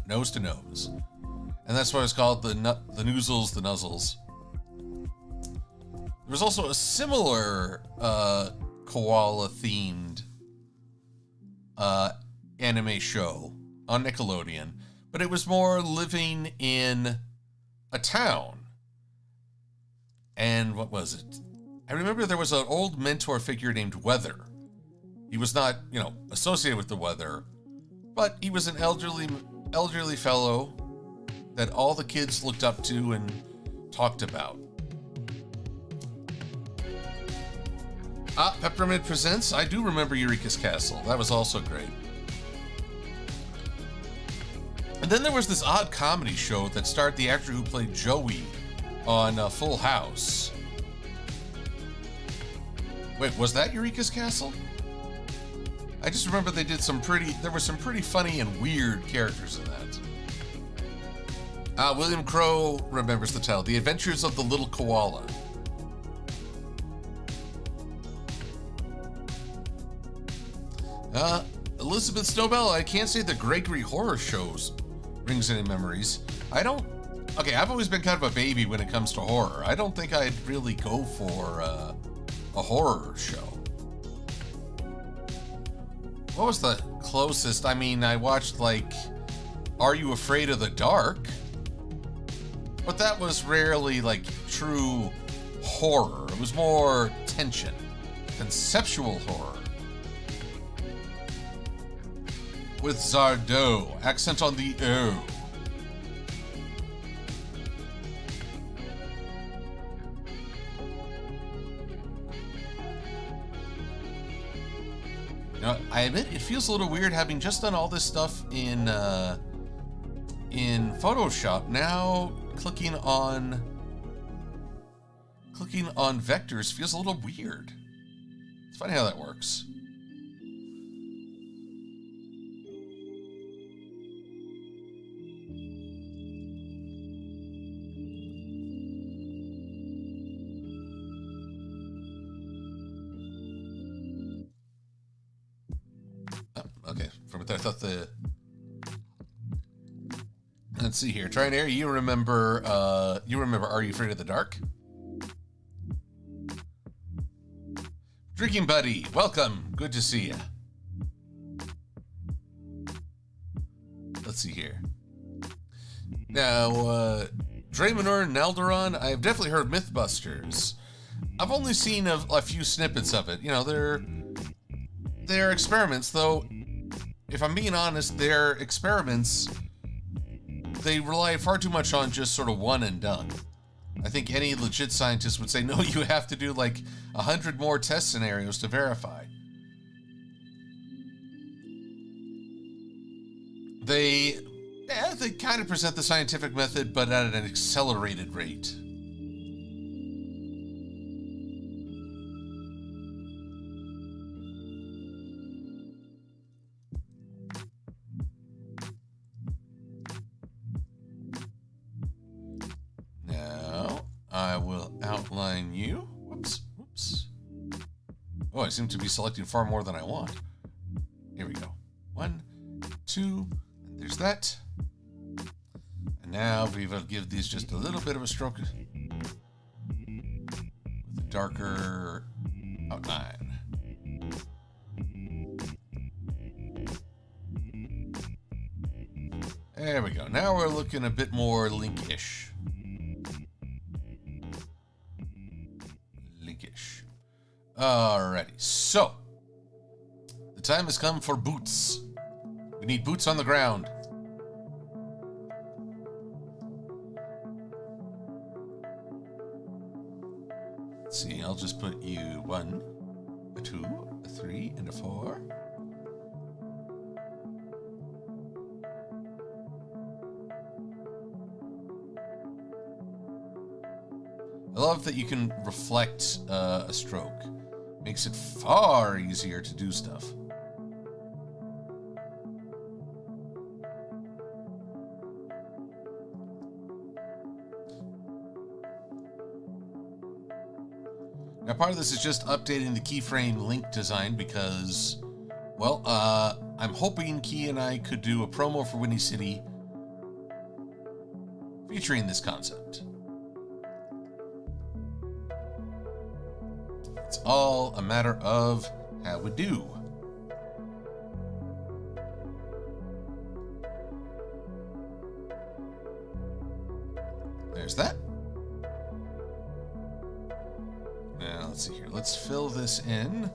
nose to nose, and that's why it's called the Noozles, the Nuzzles. There was also a similar koala-themed anime show on Nickelodeon, but it was more living in a town. And what was it? I remember there was an old mentor figure named Weather. He was not, associated with the weather, but he was an elderly fellow that all the kids looked up to and talked about. Peppermint Presents. I do remember Eureka's Castle. That was also great. And then there was this odd comedy show that starred the actor who played Joey on Full House. Wait, was that Eureka's Castle? I just remember there were some pretty funny and weird characters in that. William Crow remembers the title, The Adventures of the Little Koala. Elizabeth Snowbell, I can't say the Gregory horror shows rings any memories. I've always been kind of a baby when it comes to horror. I don't think I'd really go for a horror show. What was the closest? I mean, I watched Are You Afraid of the Dark? But that was rarely true horror. It was more tension, conceptual horror. With Zardo, accent on the O. Now, I admit it feels a little weird having just done all this stuff in Photoshop. Now clicking on vectors feels a little weird. It's funny how that works. Okay, from what I thought the... Let's see here. Try and air. You remember Are You Afraid of the Dark? Drinking Buddy, welcome. Good to see you. Let's see here. Now, Draenor Naldoron, I've definitely heard Mythbusters. I've only seen a few snippets of it. You know, they're experiments, though. If I'm being honest, their experiments, they rely far too much on just sort of one and done. I think any legit scientist would say, no, you have to do like 100 more test scenarios to verify. They kind of present the scientific method, but at an accelerated rate. I will outline you. Whoops. Oh, I seem to be selecting far more than I want. Here we go. 1, 2, and there's that. And now we will give these just a little bit of a stroke with a darker outline. There we go. Now we're looking a bit more Link-ish. Alrighty, so the time has come for boots. We need boots on the ground. Let's see, I'll just put you 1, a 2, a 3, and a 4. I love that you can reflect a stroke. Makes it far easier to do stuff. Now, part of this is just updating the keyframe link design because, well, I'm hoping Key and I could do a promo for Whinny City featuring this concept. It's all a matter of how we do. There's that. Now, let's see here. Let's fill this in.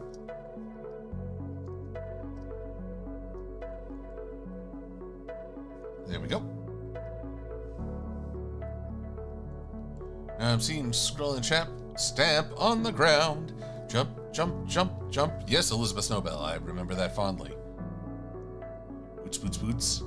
There we go. Now I'm seeing scrolling chat. Stamp on the ground. Jump, jump, jump, jump. Yes, Elizabeth Snowbell. I remember that fondly. Boots, boots, boots.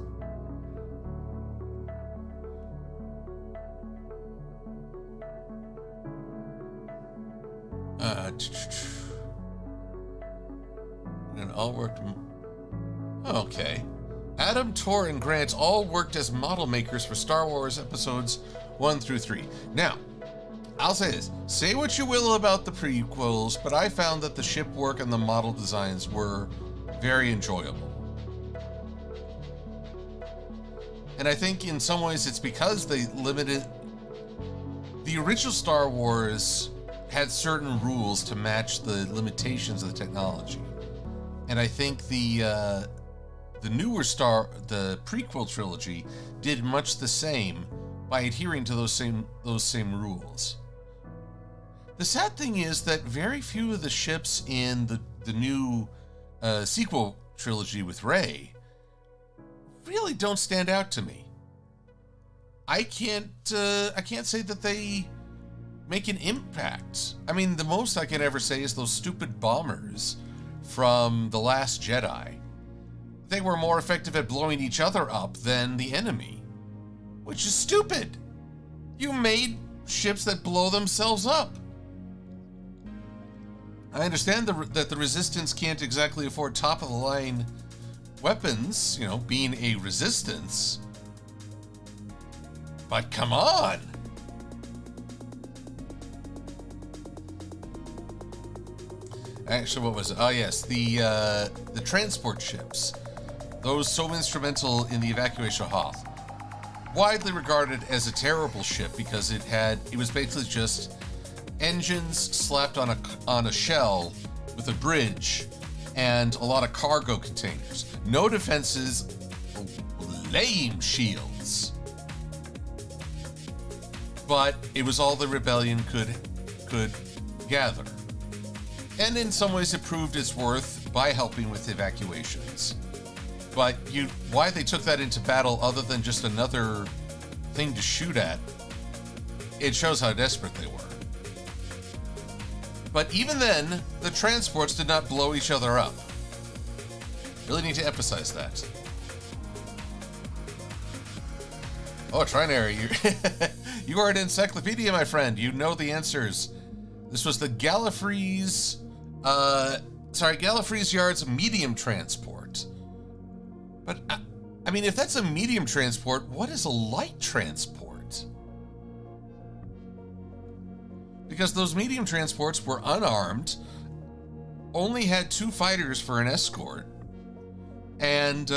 And all worked. Okay. Adam, Tor, and Grant all worked as model makers for Star Wars episodes 1 through 3. Now, I'll say this. Say what you will about the prequels, but I found that the ship work and the model designs were very enjoyable. And I think in some ways it's because they limited... The original Star Wars had certain rules to match the limitations of the technology. And I think the newer the prequel trilogy did much the same by adhering to those same rules. The sad thing is that very few of the ships in the new sequel trilogy with Rey really don't stand out to me. I can't say that they make an impact. I mean, the most I can ever say is those stupid bombers from The Last Jedi. They were more effective at blowing each other up than the enemy, which is stupid. You made ships that blow themselves up. I understand that the Resistance can't exactly afford top-of-the-line weapons, you know, being a Resistance. But come on! Actually, what was it? Oh, yes, the transport ships. Those so instrumental in the evacuation of Hoth. Widely regarded as a terrible ship because it was basically just engines slapped on a shell with a bridge and a lot of cargo containers. No defenses, lame shields. But it was all the rebellion could gather. And in some ways it proved its worth by helping with evacuations. But why they took that into battle other than just another thing to shoot at, it shows how desperate they were. But even then, the transports did not blow each other up. Really need to emphasize that. Oh, Trinary, you are an encyclopedia, my friend. You know the answers. This was the Gallifrey's Yard's medium transport. But, I mean, if that's a medium transport, what is a light transport? Because those medium transports were unarmed, only had 2 fighters for an escort, and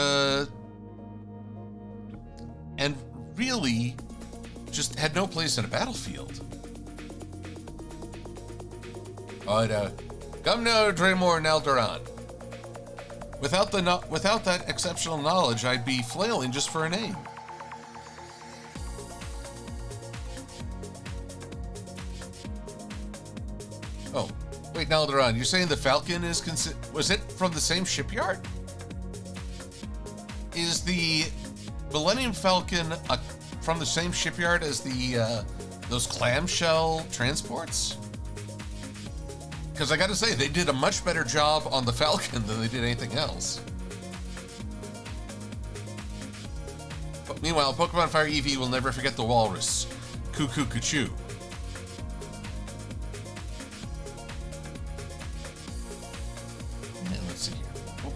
really just had no place in a battlefield. Come now, Draymore and Alderaan. Without that exceptional knowledge, I'd be flailing just for a name. Oh, wait, Alderaan, you're saying the Falcon was it from the same shipyard? Is the Millennium Falcon from the same shipyard as those clamshell transports? Because I gotta say, they did a much better job on the Falcon than they did anything else. But meanwhile, Pokemon Fire Eevee will never forget the walrus. Cuckoo Cuckoo. And let's see here. Oh.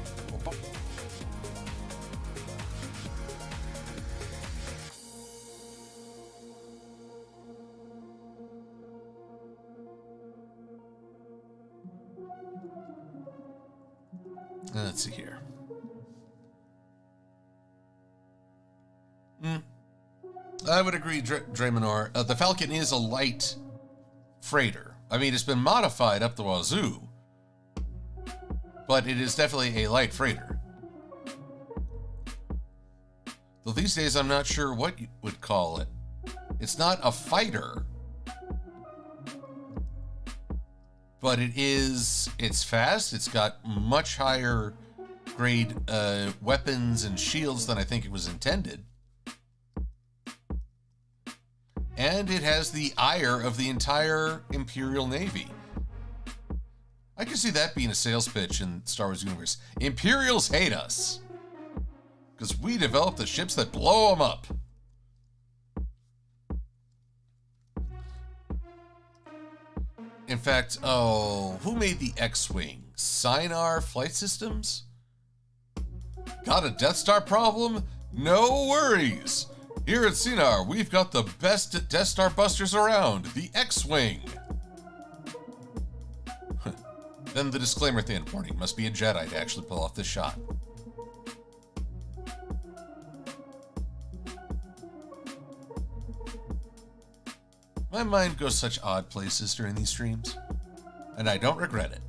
Let's see here. I would agree, Draymanor. The Falcon is a light freighter. I mean, it's been modified up the wazoo, but it is definitely a light freighter. Though these days, I'm not sure what you would call it. It's not a fighter, but it's fast. It's got much higher grade weapons and shields than I think it was intended. And it has the ire of the entire Imperial Navy. I can see that being a sales pitch in Star Wars universe. Imperials hate us because we develop the ships that blow them up. In fact, who made the X-Wing? Sinar Flight Systems? Got a Death Star problem? No worries. Here at Sinar, we've got the best Death Star busters around, the X-Wing. Then the disclaimer at the end, warning, must be a Jedi to actually pull off this shot. My mind goes such odd places during these streams, and I don't regret it.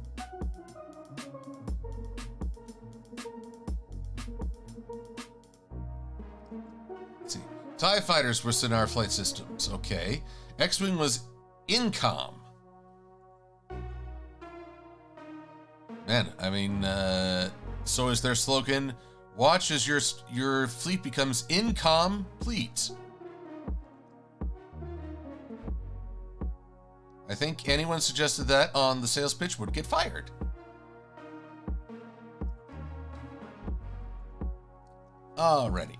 Let's see. TIE fighters were Sinar Flight Systems. Okay. X-Wing was Incom. Man, I mean, so is their slogan, watch as your fleet becomes incomplete. I think anyone suggested that on the sales pitch would get fired. Alrighty.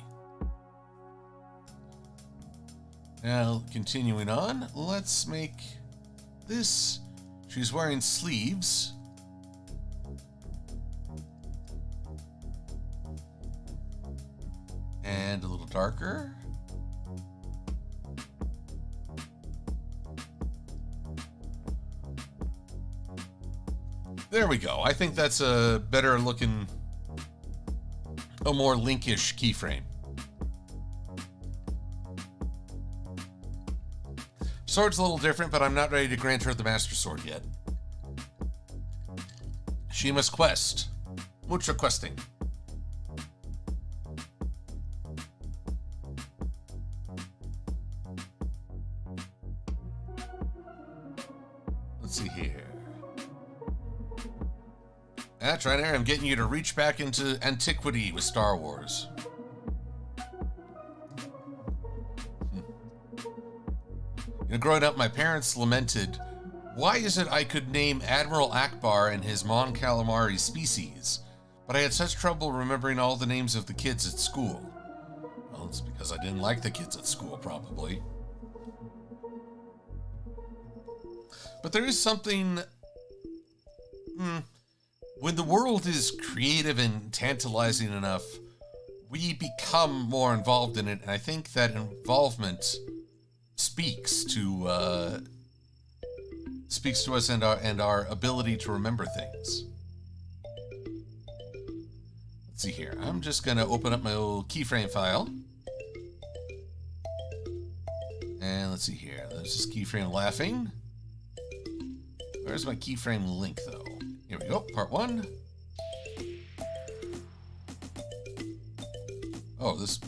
Now, continuing on, let's make this. She's wearing sleeves. And a little darker. There we go. I think that's a better looking, a more Linkish keyframe. Sword's a little different, but I'm not ready to grant her the Master Sword yet. Sheamus Quest. Mucho questing. Let's see here. That's right, I'm getting you to reach back into antiquity with Star Wars. You know, growing up, my parents lamented, why is it I could name Admiral Akbar and his Mon Calamari species, but I had such trouble remembering all the names of the kids at school? Well, it's because I didn't like the kids at school, probably. But there is something... when the world is creative and tantalizing enough, we become more involved in it, and I think that involvement speaks to us and our ability to remember things. Let's see here. I'm just gonna open up my old keyframe file, and let's see here. There's this keyframe laughing. Where's my keyframe link though? Here we go. Part 1. Oh, this.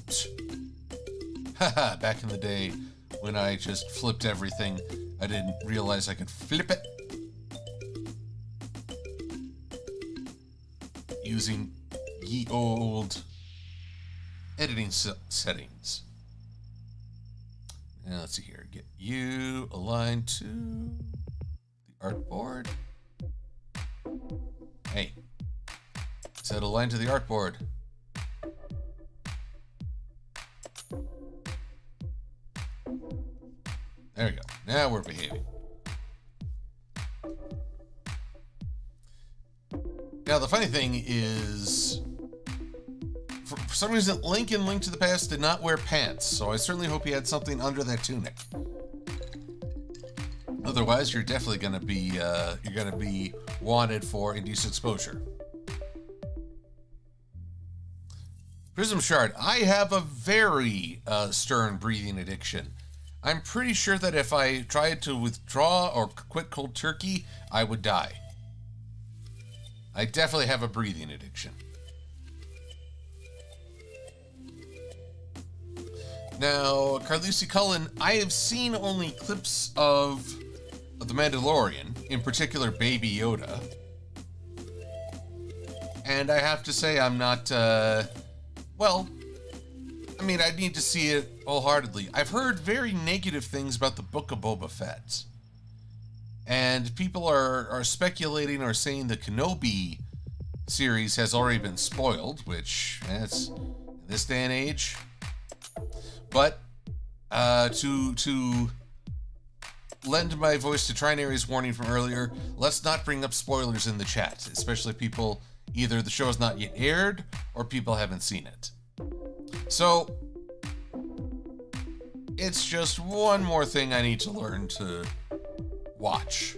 Haha, back in the day when I just flipped everything, I didn't realize I could flip it using ye old editing settings. Now let's see here. Get you aligned to the artboard. Hey, it said aligned to the artboard. There we go. Now we're behaving. Now, the funny thing is, for some reason, Link in Link to the Past did not wear pants, so I certainly hope he had something under that tunic. Otherwise, you're definitely going to be wanted for indecent exposure. Prism Shard. I have a very stern breathing addiction. I'm pretty sure that if I tried to withdraw or quit cold turkey, I would die. I definitely have a breathing addiction. Now, Carlucci Cullen, I have seen only clips of The Mandalorian, in particular Baby Yoda. And I have to say I'm not, well, I mean, I need to see it wholeheartedly. I've heard very negative things about the Book of Boba Fett. And people are speculating or saying the Kenobi series has already been spoiled, which, that's in this day and age. But, to lend my voice to Trinary's warning from earlier, let's not bring up spoilers in the chat, especially people, either the show has not yet aired, or people haven't seen it. So, it's just one more thing I need to learn to watch.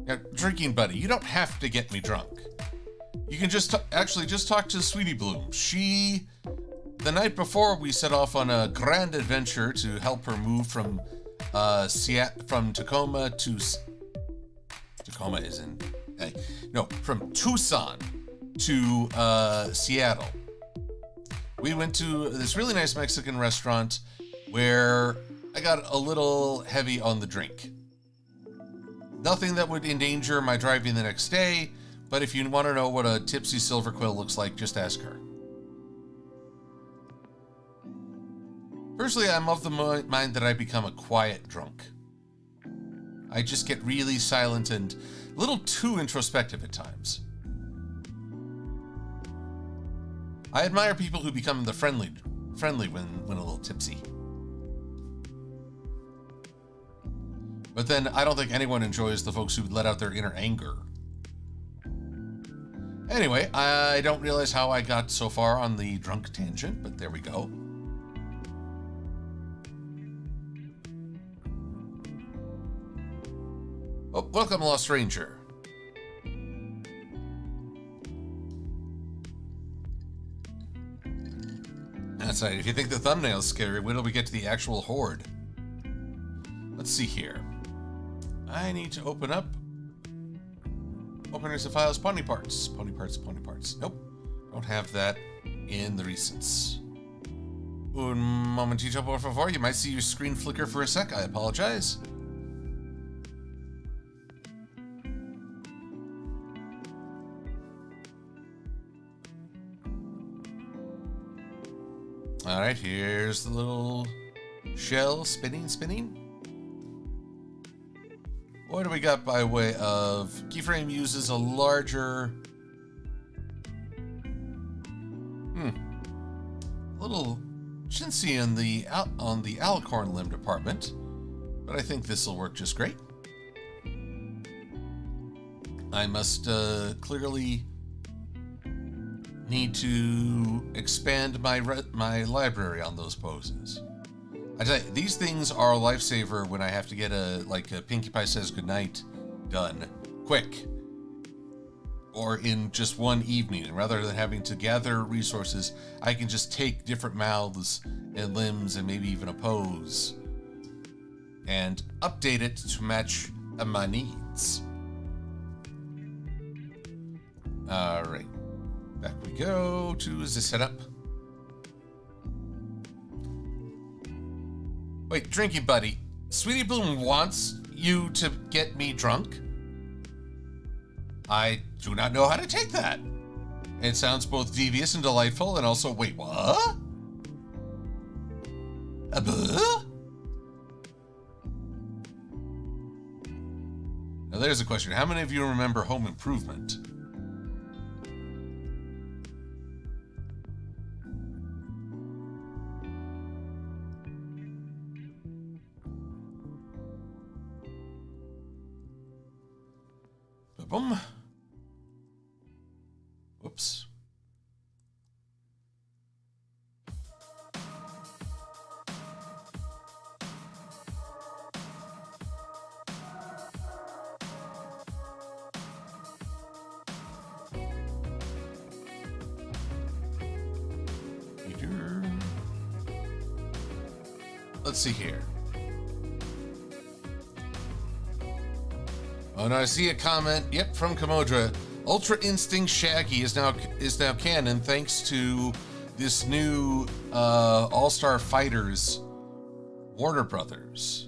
Now, drinking buddy, you don't have to get me drunk. You can just just talk to Sweetie Bloom. The night before, we set off on a grand adventure to help her move from Tacoma to from Tucson to Seattle. We went to this really nice Mexican restaurant where I got a little heavy on the drink. Nothing that would endanger my driving the next day, but if you want to know what a tipsy Silver-Quill looks like, just ask her. Personally, I'm of the mind that I become a quiet drunk. I just get really silent and a little too introspective at times. I admire people who become the friendly when a little tipsy. But then I don't think anyone enjoys the folks who let out their inner anger. Anyway, I don't realize how I got so far on the drunk tangent, but there we go. Oh, welcome, Lost Ranger. That's right. If you think the thumbnail's scary, wait till we get to the actual horde. Let's see here. I need to open up openers of files, pony parts. Pony parts. Nope. Don't have that in the recents. Un momentito, por favor. You might see your screen flicker for a sec. I apologize. All right, here's the little shell spinning. What do we got by way of keyframe? Uses a larger, little chintzy on the alicorn limb department, but I think this will work just great. I must clearly need to expand my library on those poses. I tell you, these things are a lifesaver when I have to get a Pinkie Pie Says Goodnight done quick, or in just one evening. And rather than having to gather resources, I can just take different mouths and limbs and maybe even a pose and update it to match my needs. All right. Back we go to the setup. Wait, drinking buddy. Sweetie Bloom wants you to get me drunk? I do not know how to take that. It sounds both devious and delightful, and also, wait, what? Now there's a question. How many of you remember Home Improvement? Boom. Whoops. Let's see here. Oh, no, I see a comment. Yep, from Kamodra. Ultra Instinct Shaggy is now canon thanks to this new All-Star Fighters Warner Brothers,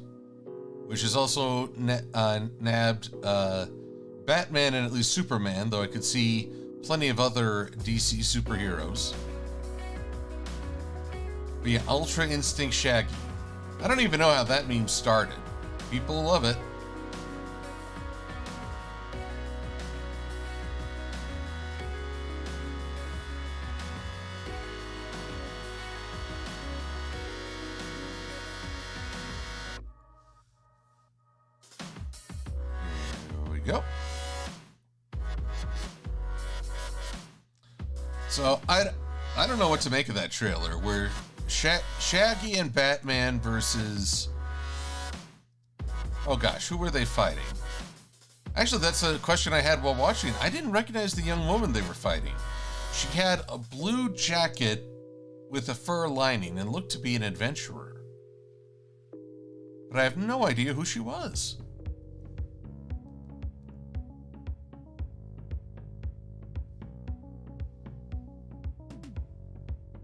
which has also nabbed Batman and at least Superman, though I could see plenty of other DC superheroes. But yeah, Ultra Instinct Shaggy. I don't even know how that meme started. People love it. Go. So I don't know what to make of that trailer where Shaggy and Batman versus, oh gosh, who were they fighting? Actually, that's a question I had while watching. I didn't recognize the young woman they were fighting. She had a blue jacket with a fur lining and looked to be an adventurer, but I have no idea who she was.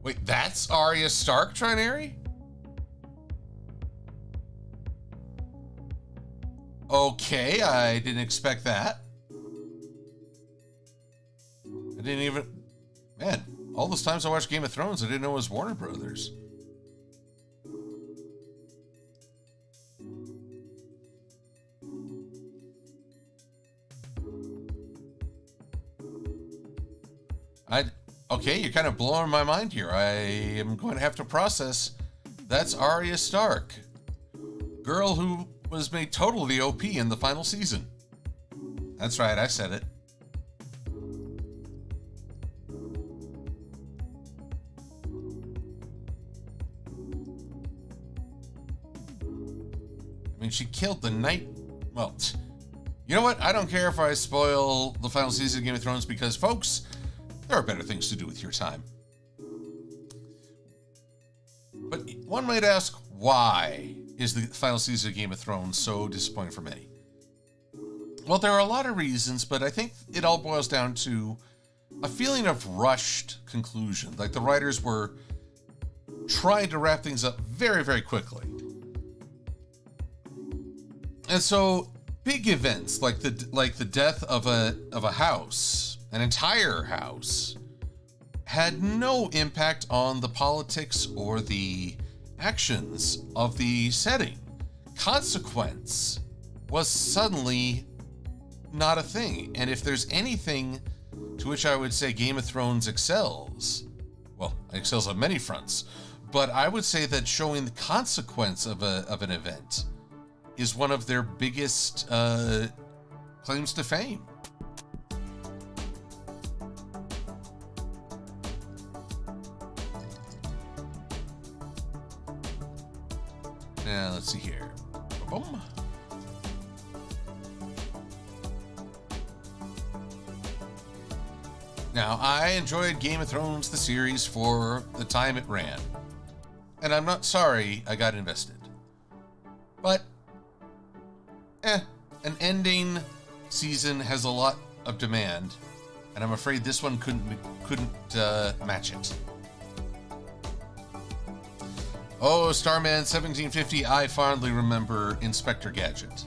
Wait, that's Arya Stark, Trinary? Okay, I didn't expect that. I didn't even... Man, all those times I watched Game of Thrones, I didn't know it was Warner Brothers. Okay, you're kind of blowing my mind here. I am going to have to process. That's Arya Stark. Girl who was made totally OP in the final season. That's right, I said it. mean, she killed the night. Well, you know what? I don't care if I spoil the final season of Game of Thrones because, folks, there are better things to do with your time. But one might ask, why is the final season of Game of Thrones so disappointing for many? Well, there are a lot of reasons, but I think it all boils down to a feeling of rushed conclusion. Like the writers were trying to wrap things up very, very quickly. And so big events like the death of a house, an entire house, had no impact on the politics or the actions of the setting. Consequence was suddenly not a thing. And if there's anything to which I would say Game of Thrones excels, well, it excels on many fronts, but I would say that showing the consequence of an event is one of their biggest claims to fame. Now, let's see here. Boom. Now, I enjoyed Game of Thrones, the series, for the time it ran. And I'm not sorry I got invested. But, an ending season has a lot of demand, and I'm afraid this one couldn't match it. Oh, Starman 1750, I fondly remember Inspector Gadget.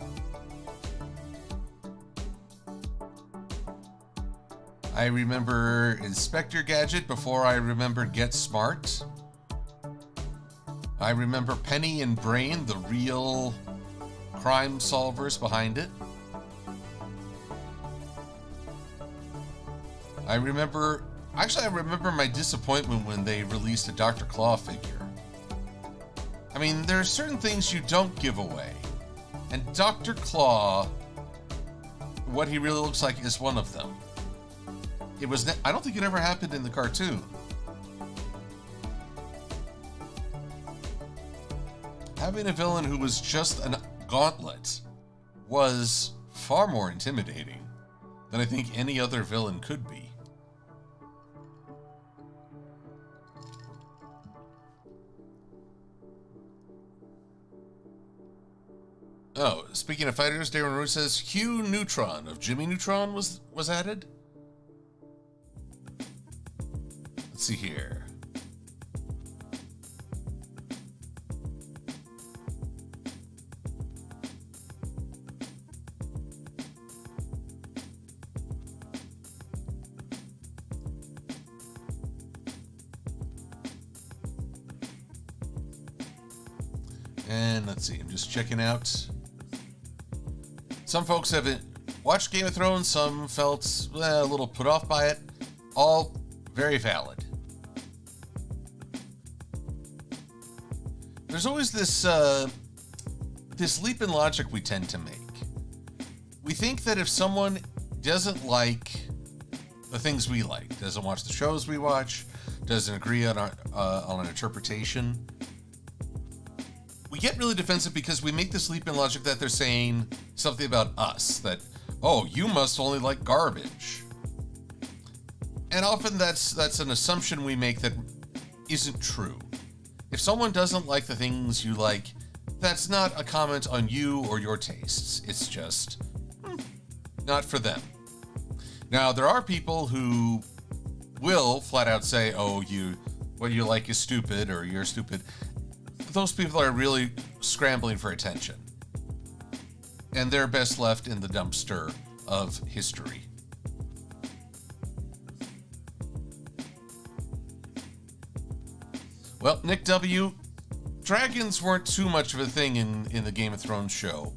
I remember Inspector Gadget before I remembered Get Smart. I remember Penny and Brain, the real crime solvers behind it. I remember my disappointment when they released a Dr. Claw figure. I mean, there are certain things you don't give away. And Dr. Claw, what he really looks like, is one of them. I don't think it ever happened in the cartoon. Having a villain who was just a gauntlet was far more intimidating than I think any other villain could be. Oh, speaking of fighters, Darren Rue says Hugh Neutron of Jimmy Neutron was added. Let's see here. And let's see, I'm just checking out. Some folks haven't watched Game of Thrones, some felt a little put off by it. All very valid. There's always this leap in logic we tend to make. We think that if someone doesn't like the things we like, doesn't watch the shows we watch, doesn't agree on an interpretation, we get really defensive because we make this leap in logic that they're saying something about us, that, oh, you must only like garbage. And often that's an assumption we make that isn't true. If someone doesn't like the things you like, that's not a comment on you or your tastes. It's just not for them. Now, there are people who will flat out say, oh, what you like is stupid, or you're stupid. Those people are really scrambling for attention. And they're best left in the dumpster of history. Well, Nick W., dragons weren't too much of a thing in the Game of Thrones show.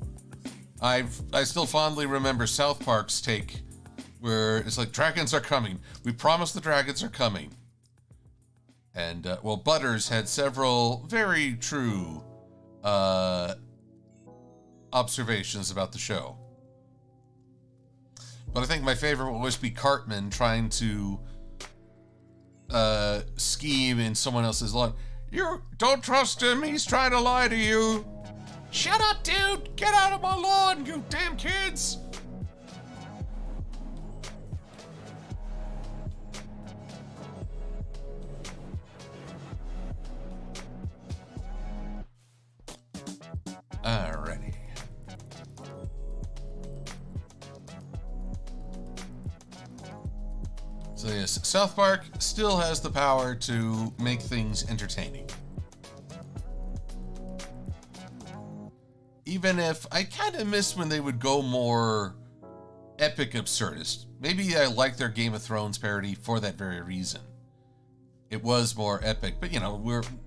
I still fondly remember South Park's take where it's like, dragons are coming. We promise the dragons are coming. And, Butters had several very true observations about the show. But I think my favorite will always be Cartman trying to scheme in someone else's line. You don't trust him, he's trying to lie to you. Shut up, dude! Get out of my lawn, you damn kids! Alrighty. So yes, South Park still has the power to make things entertaining. Even if I kind of miss when they would go more epic absurdist. Maybe I like their Game of Thrones parody for that very reason. It was more epic, but you know,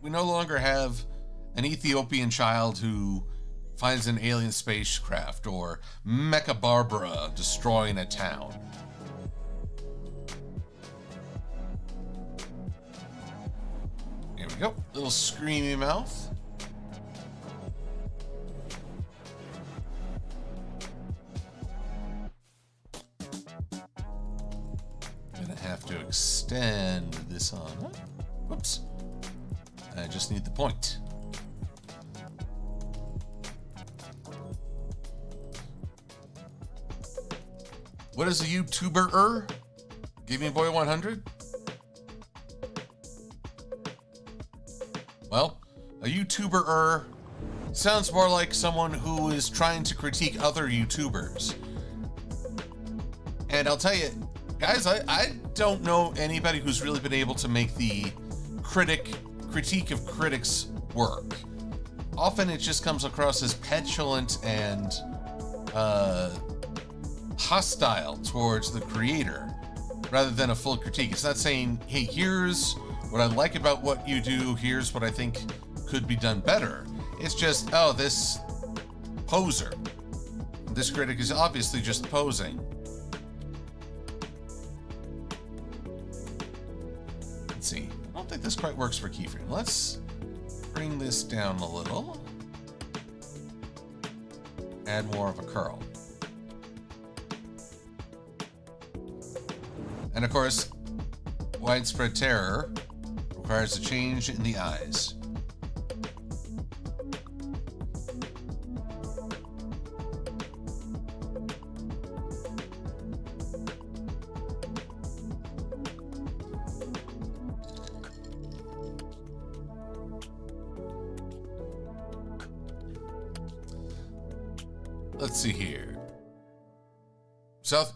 we no longer have an Ethiopian child who finds an alien spacecraft or Mecha Barbara destroying a town. Here we go, little screamy mouth. Gonna have to extend this on. Whoops. I just need the point. What is a YouTuber-er? Gaming Boy 100? Well, a YouTuber-er sounds more like someone who is trying to critique other YouTubers. And I'll tell you, guys, I don't know anybody who's really been able to make the critique of critics work. Often it just comes across as petulant and hostile towards the creator rather than a full critique. It's not saying, hey, here's what I like about what you do, here's what I think could be done better. It's just, oh, this poser. This critic is obviously just posing. Let's see. I don't think this quite works for keyframe. Let's bring this down a little. Add more of a curl. And of course, widespread terror requires a change in the eyes. Let's see here.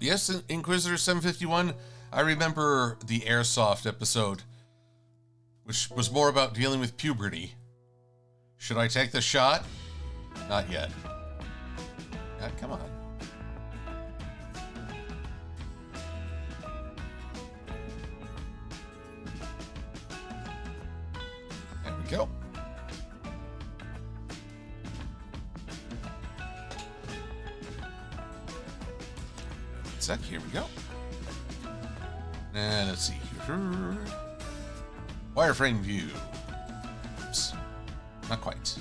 Yes, Inquisitor 751. I remember the Airsoft episode, which was more about dealing with puberty. Should I take the shot? Not yet. Come on. There we go. Here we go. And let's see here. Wireframe view. Oops. Not quite.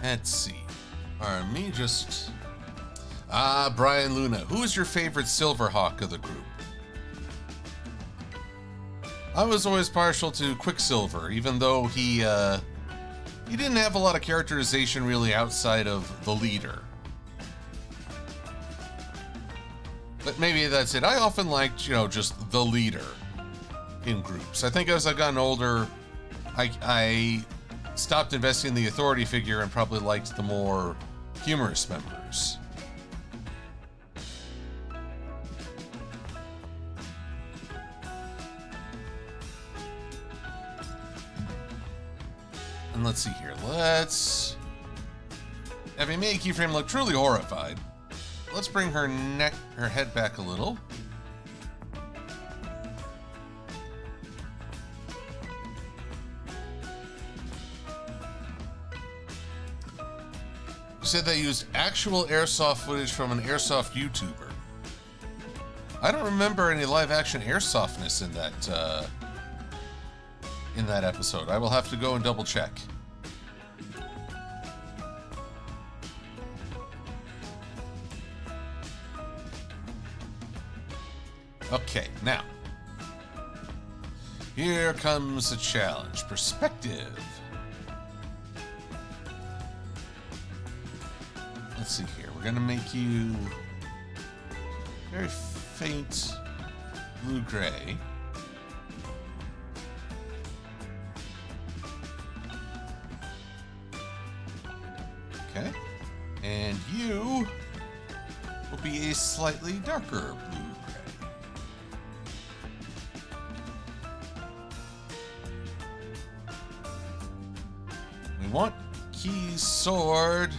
Let's see. Me just... Brian Luna. Who is your favorite Silverhawk of the group? I was always partial to Quicksilver, even though he didn't have a lot of characterization really outside of the leader. But maybe that's it. I often liked, just the leader in groups. I think as I've gotten older, I stopped investing in the authority figure and probably liked the more humorous members. And let's see here. Having made Keyframe look truly horrified, let's bring her head back a little. said they used actual airsoft footage from an airsoft YouTuber. I don't remember any live-action airsoftness in that episode. I will have to go and double-check. Okay, now. Here comes a challenge. Perspective. Let's see here. We're going to make you very faint blue-gray. Okay. And you will be a slightly darker blue-gray. We want Key's sword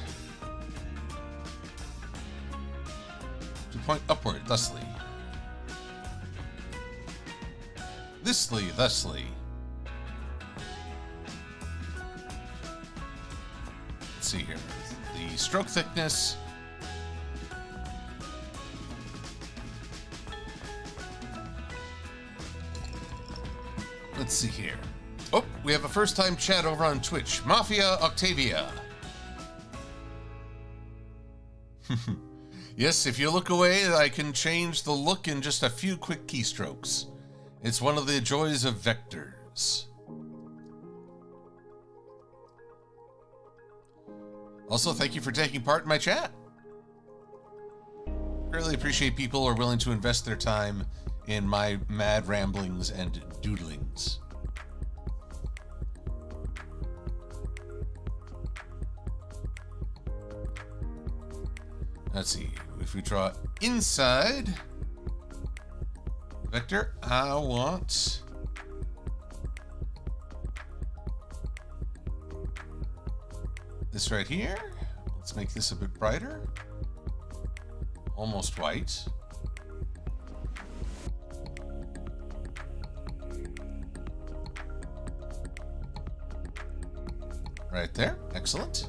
to point upward, thusly. Thusly. Let's see here. The stroke thickness. Let's see here. Oh, we have a first-time chat over on Twitch. Mafia Octavia. Yes, if you look away, I can change the look in just a few quick keystrokes. It's one of the joys of vectors. Also, thank you for taking part in my chat. Greatly appreciate people who are willing to invest their time in my mad ramblings and doodlings. Let's see, if we draw inside vector, I want this right here. Let's make this a bit brighter. Almost white. Right there, excellent.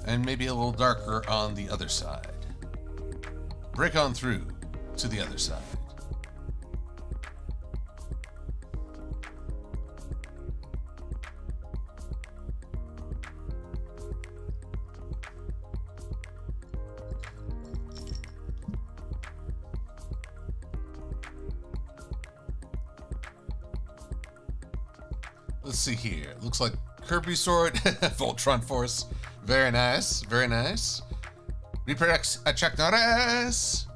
And maybe a little darker on the other side. Break on through to the other side. Let's see here. Looks like Kirby Sword, Voltron Force. Very nice, very nice. Reaper X, Chuck Norris.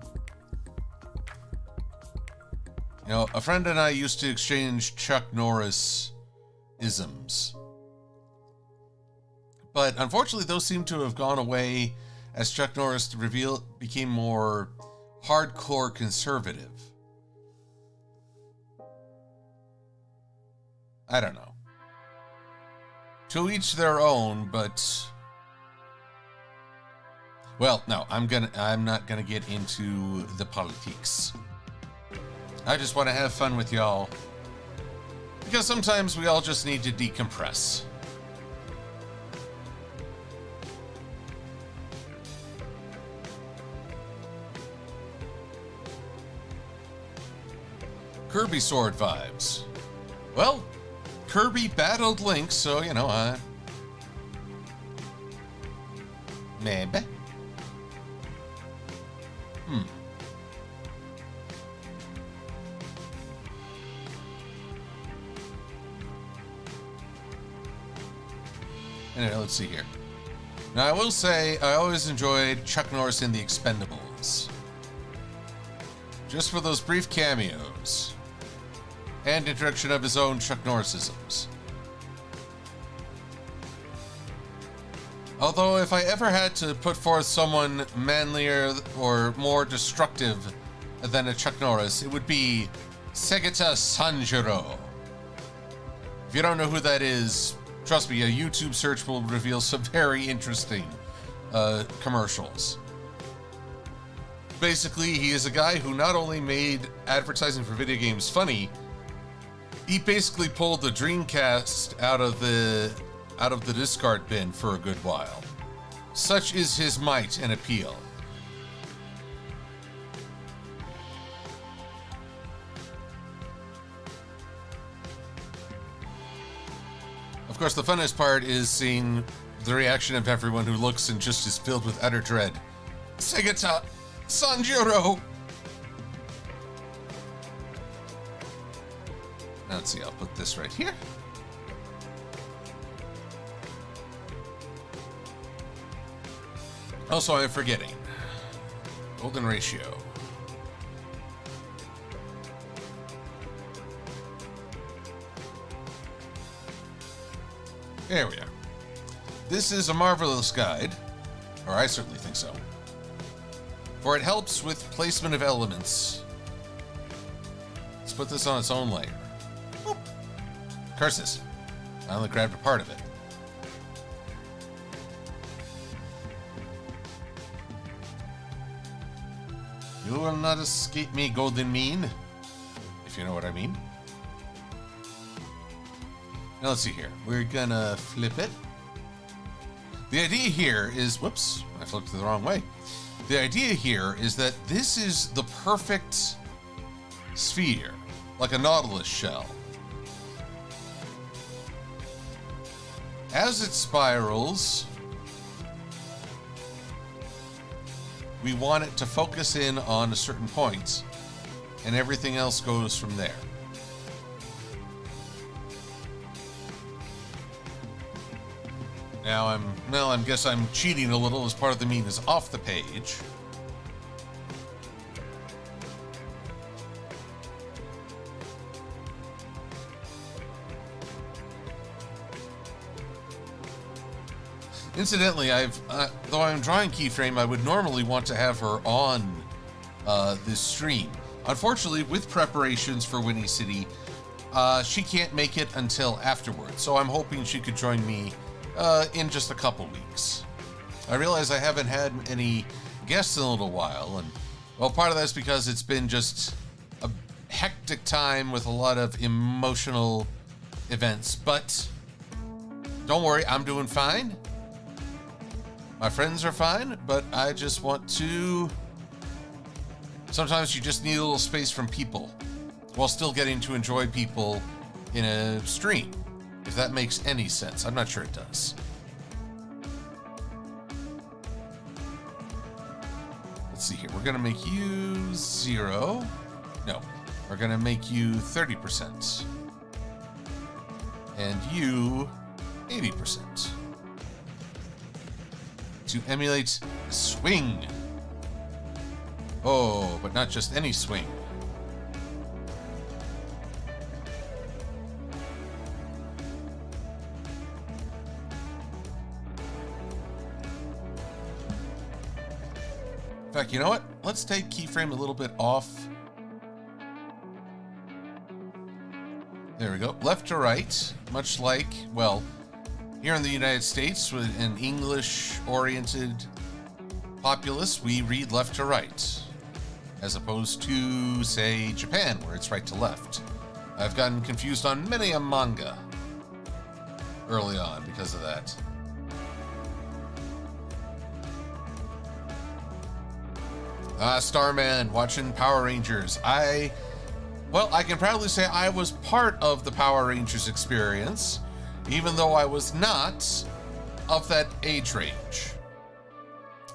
You know, a friend and I used to exchange Chuck Norris isms. But unfortunately, those seem to have gone away as Chuck Norris became more hardcore conservative. I don't know. To each their own, but well, no, I'm not gonna get into the politics. I just want to have fun with y'all. Because sometimes we all just need to decompress. Kirby Sword vibes. Well, Kirby battled Link, so, you know, maybe. Anyway, let's see here. Now, I will say, I always enjoyed Chuck Norris in The Expendables. Just for those brief cameos. And introduction of his own Chuck Norrisisms. Although, if I ever had to put forth someone manlier or more destructive than a Chuck Norris, it would be Segata Sanjuro. If you don't know who that is, trust me, a YouTube search will reveal some very interesting commercials. Basically, he is a guy who not only made advertising for video games funny, he basically pulled the Dreamcast out of the out of the discard bin for a good while. Such is his might and appeal. Of course, the funnest part is seeing the reaction of everyone who looks and just is filled with utter dread. Segata! Sanjuro! Now let's see, I'll put this right here. Also, I'm forgetting. Golden ratio. There we are. This is a marvelous guide, or I certainly think so, for it helps with placement of elements. Let's put this on its own layer. Oop. Curses. I only grabbed a part of it. You will not escape me, Golden Mean, if you know what I mean. Now let's see here. We're gonna flip it. The idea here is, whoops, I flipped it the wrong way. The idea here is that this is the perfect sphere, like a nautilus shell. As it spirals, we want it to focus in on a certain point, and everything else goes from there. Now I guess I'm cheating a little as part of the meme is off the page. Incidentally, though I'm drawing keyframe, I would normally want to have her on this stream. Unfortunately, with preparations for Whinny City, she can't make it until afterwards. So I'm hoping she could join me in just a couple weeks. I realize I haven't had any guests in a little while, and well, part of that's because it's been just a hectic time with a lot of emotional events, but don't worry, I'm doing fine. My friends are fine, but I just want to... Sometimes you just need a little space from people while still getting to enjoy people in a stream. If that makes any sense. I'm not sure it does. Let's see here. We're going to make you 0. No. We're going to make you 30%. And you 80%. To emulate swing. Oh, but not just any swing. In fact, you know what? Let's take keyframe a little bit off. There we go. Left to right, much like, well, here in the United States, with an English-oriented populace, we read left to right, as opposed to, say, Japan, where it's right to left. I've gotten confused on many a manga early on because of that. Starman, watching Power Rangers. I can proudly say I was part of the Power Rangers experience, even though I was not of that age range.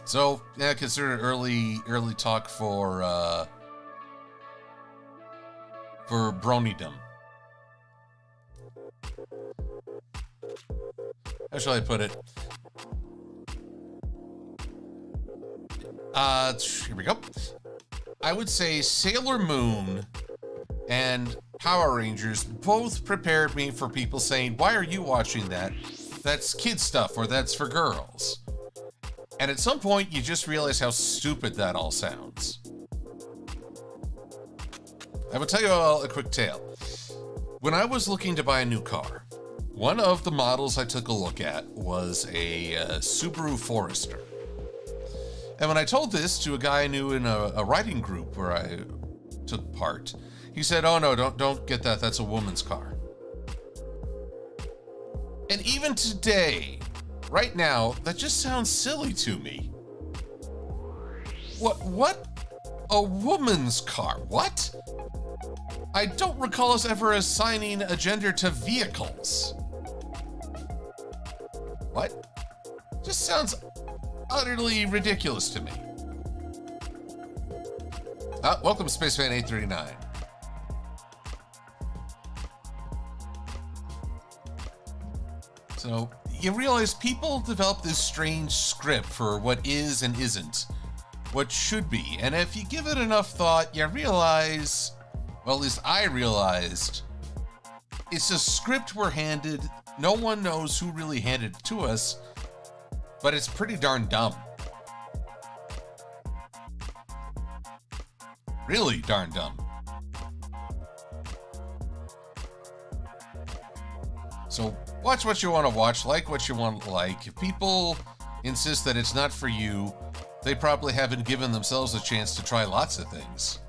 So, yeah, consider it early talk for Bronydom. How shall I put it? Here we go. I would say Sailor Moon and Power Rangers both prepared me for people saying, why are you watching that? That's kid stuff, or that's for girls. And at some point, you just realize how stupid that all sounds. I will tell you all a quick tale. When I was looking to buy a new car, one of the models I took a look at was a Subaru Forester. And when I told this to a guy I knew in a writing group where I took part, he said, "Oh no, don't get that. That's a woman's car." And even today, right now, that just sounds silly to me. What? A woman's car? What? I don't recall us ever assigning a gender to vehicles. What? Just sounds utterly ridiculous to me. Welcome, Spaceman 839. So, you realize people develop this strange script for what is and isn't, what should be, and if you give it enough thought, you realize, well, at least I realized, it's a script we're handed. No one knows who really handed it to us, but it's pretty darn dumb. Really darn dumb. So watch what you want to watch, like what you want to like. If people insist that it's not for you, they probably haven't given themselves a chance to try lots of things.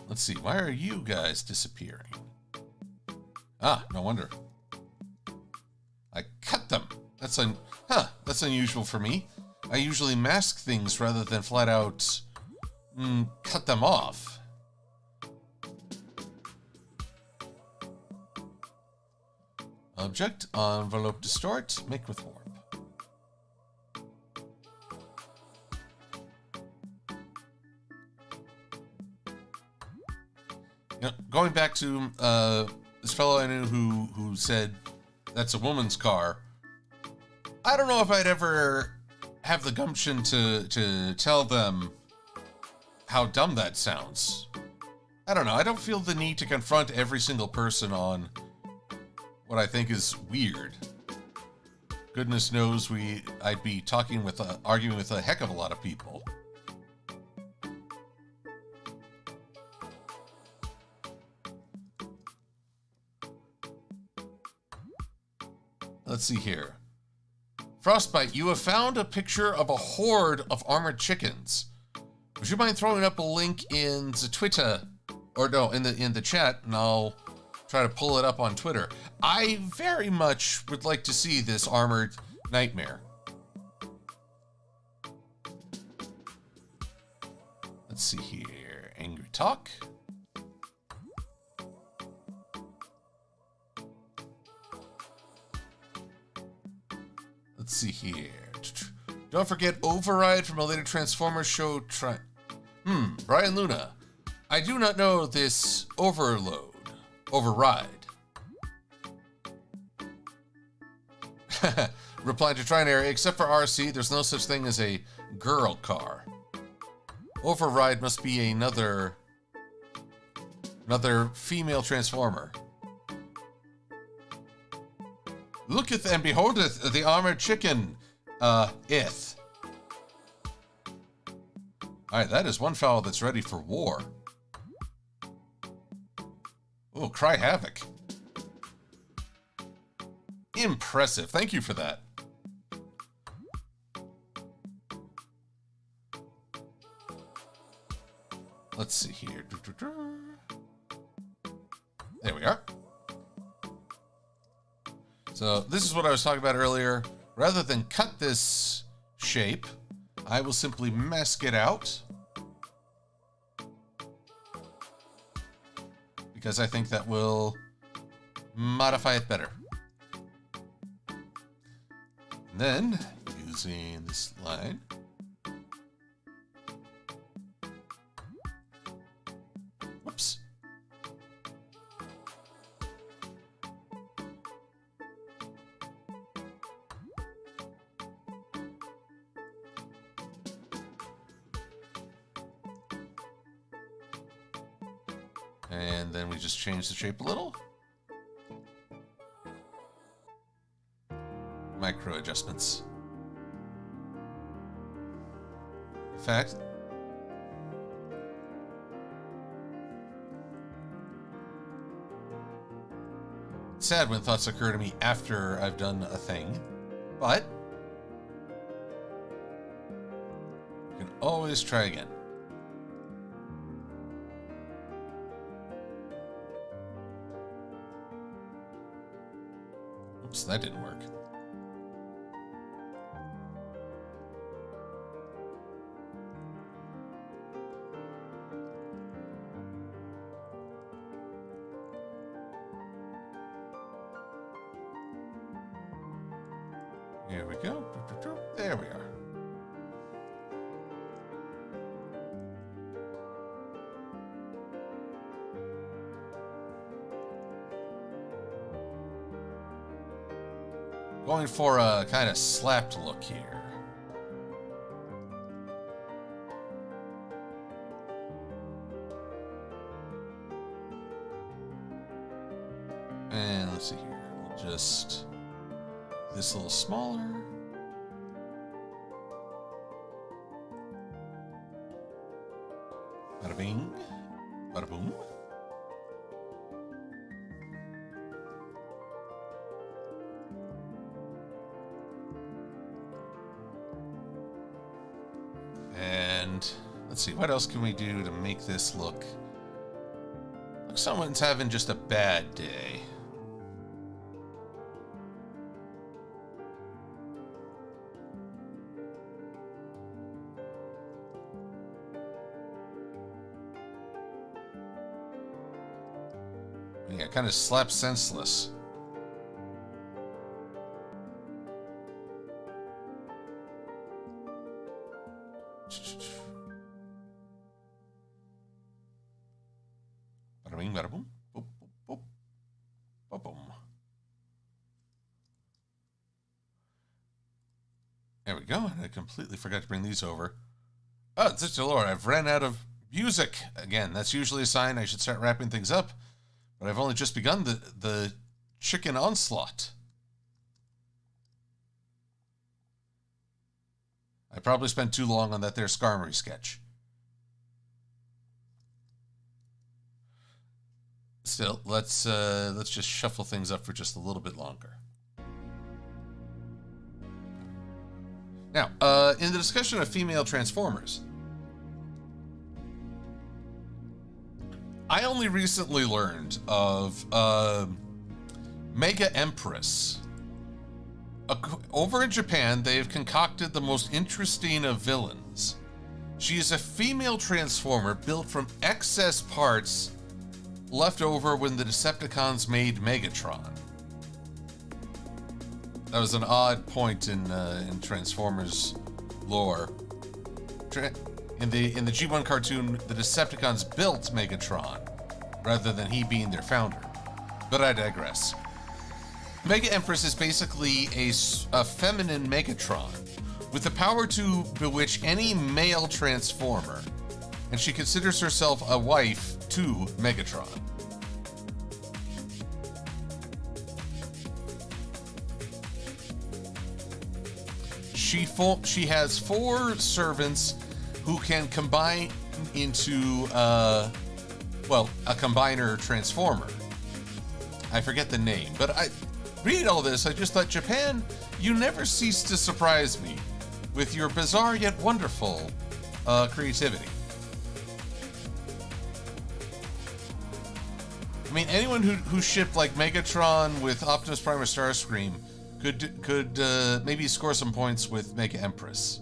Let's see, why are you guys disappearing? No wonder. I cut them. That's unusual for me. I usually mask things rather than flat out cut them off. Object, envelope distort, make with warp. You know, going back to this fellow I knew who said that's a woman's car. I don't know if I'd ever have the gumption to tell them how dumb that sounds. I don't know. I don't feel the need to confront every single person on what I think is weird. Goodness knows I'd be arguing with a heck of a lot of people. Let's see here. Frostbite, you have found a picture of a horde of armored chickens. Would you mind throwing up a link in the Twitter, or no, in the chat, and I'll try to pull it up on Twitter. I very much would like to see this armored nightmare. Let's see here. Angry talk. Let's see here. Don't forget Override from a later Transformers show. Brian Luna. I do not know this Override. Reply to Try and Error. Except for RC, there's no such thing as a girl car. Override must be another female Transformer. Looketh and beholdeth the armored chicken, ith. Alright, that is one fowl that's ready for war. Oh, cry havoc. Impressive. Thank you for that. Let's see here. There we are. So this is what I was talking about earlier. Rather than cut this shape, I will simply mask it out. Because I think that will modify it better. And then, using this line, whoops. And then we just change the shape a little. Micro adjustments. In fact, sad when thoughts occur to me after I've done a thing, but you can always try again. Oops, that didn't work. Here we go. There we are. Going for a kind of slapped look here. And let's see here. We'll just make this a little smaller. Bada bing. Bada boom. And let's see, what else can we do to make this look like someone's having just a bad day? Yeah, kind of slap senseless. Bada bing, bada boom. Boop, boop, boop. Boop, boom. There we go. And I completely forgot to bring these over. Oh, Sister Lord, I've ran out of music. Again, that's usually a sign I should start wrapping things up. But I've only just begun the chicken onslaught. I probably spent too long on that there Skarmory sketch. Still, let's just shuffle things up for just a little bit longer. Now, in the discussion of female Transformers, I only recently learned of Mega Empress. Over in Japan, they have concocted the most interesting of villains. She is a female Transformer built from excess parts left over when the Decepticons made Megatron. That was an odd point in Transformers lore. In the G1 cartoon, the Decepticons built Megatron, rather than he being their founder. But I digress. Mega Empress is basically a feminine Megatron, with the power to bewitch any male Transformer, and she considers herself a wife to Megatron. She has 4 servants who can combine into, a combiner Transformer. I forget the name, but reading all this, I just thought, Japan, you never cease to surprise me with your bizarre yet wonderful creativity. I mean, anyone who shipped like Megatron with Optimus Prime or Starscream could maybe score some points with Mega Empress.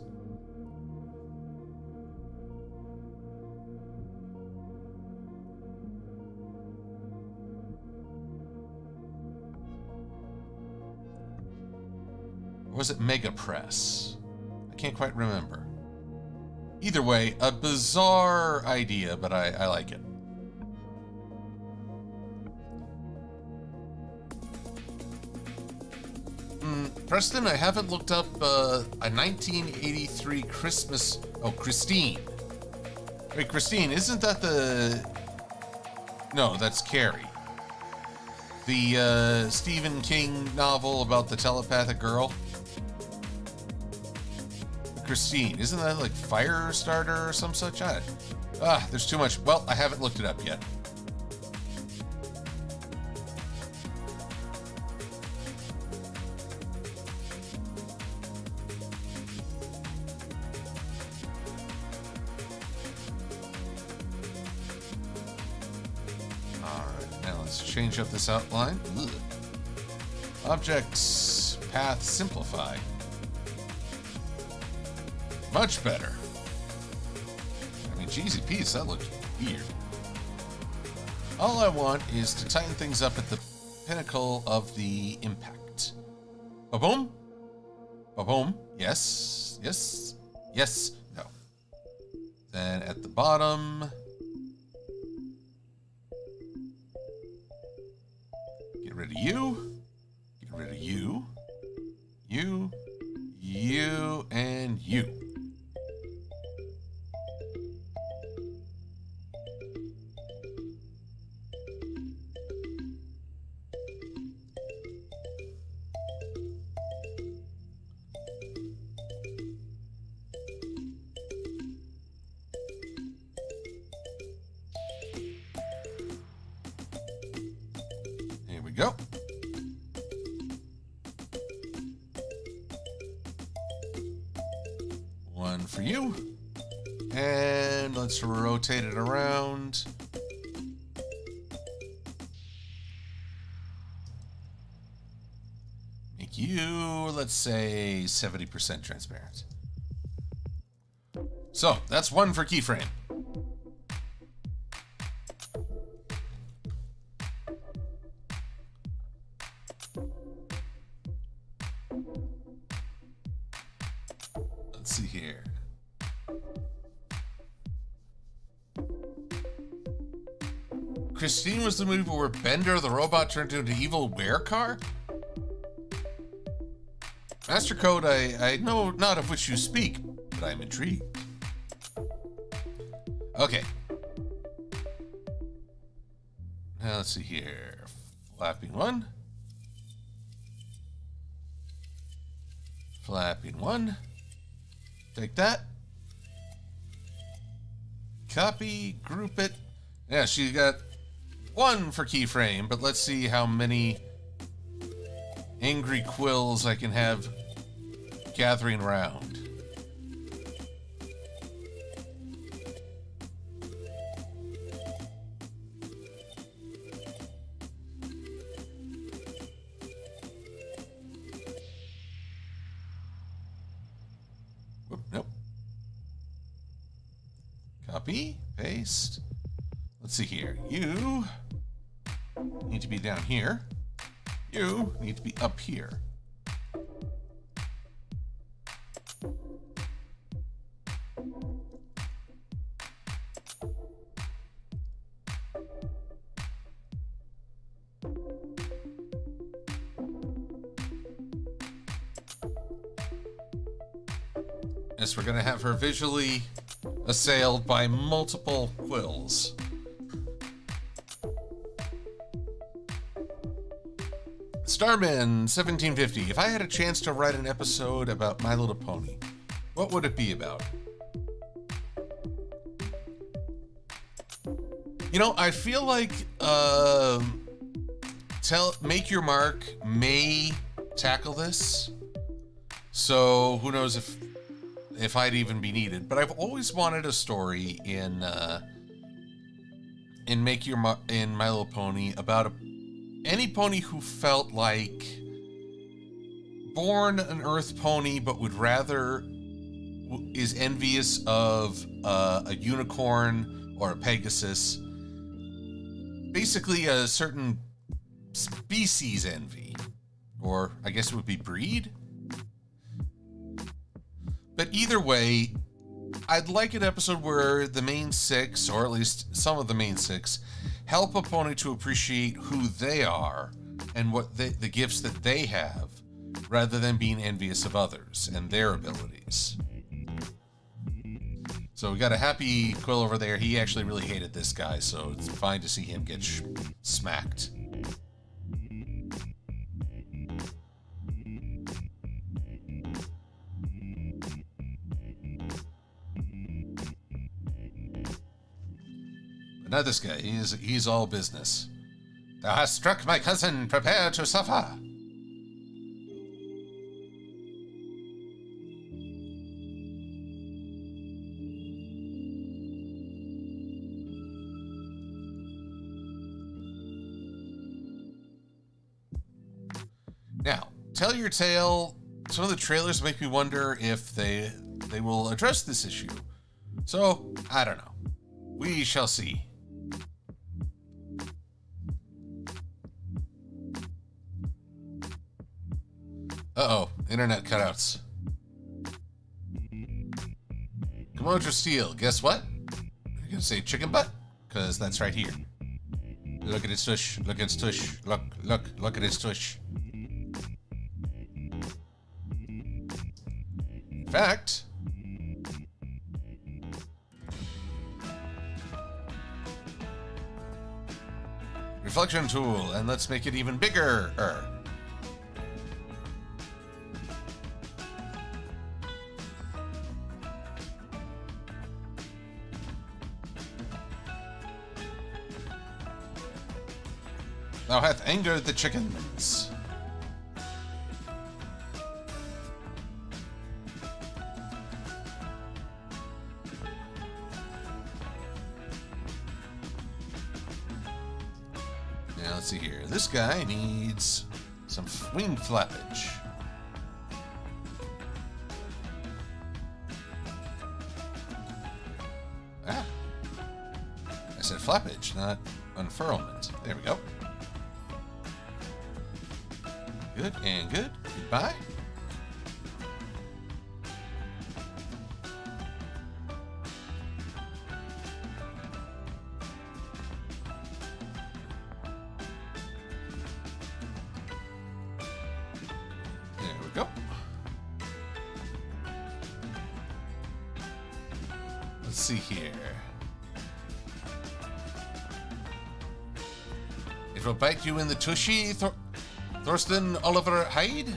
Or was it Mega Press? I can't quite remember. Either way, a bizarre idea, but I like it. Preston, I haven't looked up a 1983 Christmas... Oh, Christine. Wait, Christine, isn't that the... No, that's Carrie. The Stephen King novel about the telepathic girl? Christine, isn't that like Firestarter or some such? There's too much. Well, I haven't looked it up yet. Let's change up this outline. Ugh. Objects, path, simplify. Much better. I mean, Jeezy Peas, that looks weird. All I want is to tighten things up at the pinnacle of the impact. Ba-boom. Ba-boom. Yes. Yes. Yes. No. Then at the bottom. Get rid of you. Get rid of you. You. You. And you. Go. One for you. And let's rotate it around. Make you, let's say, 70% transparent. So, that's one for keyframe. Let's see here. Christine was the movie where Bender the robot turned into an evil werecar? Master Code, I know not of which you speak, but I'm intrigued. Okay. Now let's see here. Flapping one. Flapping one. Take that. Copy, group it. Yeah, she got one for keyframe, but let's see how many angry quills I can have gathering round. Whoop, nope. Copy, paste. Let's see here. You need to be down here. You need to be up here. Yes, we're going to have her visually assailed by multiple quills. Starman 1750. If I had a chance to write an episode about My Little Pony, what would it be about? You know, I feel like Make Your Mark may tackle this. So who knows if I'd even be needed. But I've always wanted a story in My Little Pony about any pony who felt like born an Earth pony, but would rather is envious of a unicorn or a Pegasus. Basically, a certain species envy, or I guess it would be breed. But either way, I'd like an episode where the main six, or at least some of the main six, help a pony to appreciate who they are and what the gifts that they have, rather than being envious of others and their abilities. So we got a happy Quill over there. He actually really hated this guy, so it's fine to see him get smacked. Not this guy. He's all business. Thou hast struck my cousin. Prepare to suffer. tell your tale. Some of the trailers make me wonder if they will address this issue. So, I don't know. We shall see. Uh-oh, internet cutouts. Komodo Steel, guess what? You're gonna say chicken butt? Because that's right here. Look at its tush, look at its tush, look at its tush. In fact, reflection tool, and let's make it even bigger. Thou hath angered the chickens. Now let's see here. This guy needs some wing flappage. Ah. I said flappage, not unfurlment. There we go. Good and good. Goodbye. There we go. Let's see here. It will bite you in the tushy, Thorsten Oliver Hyde?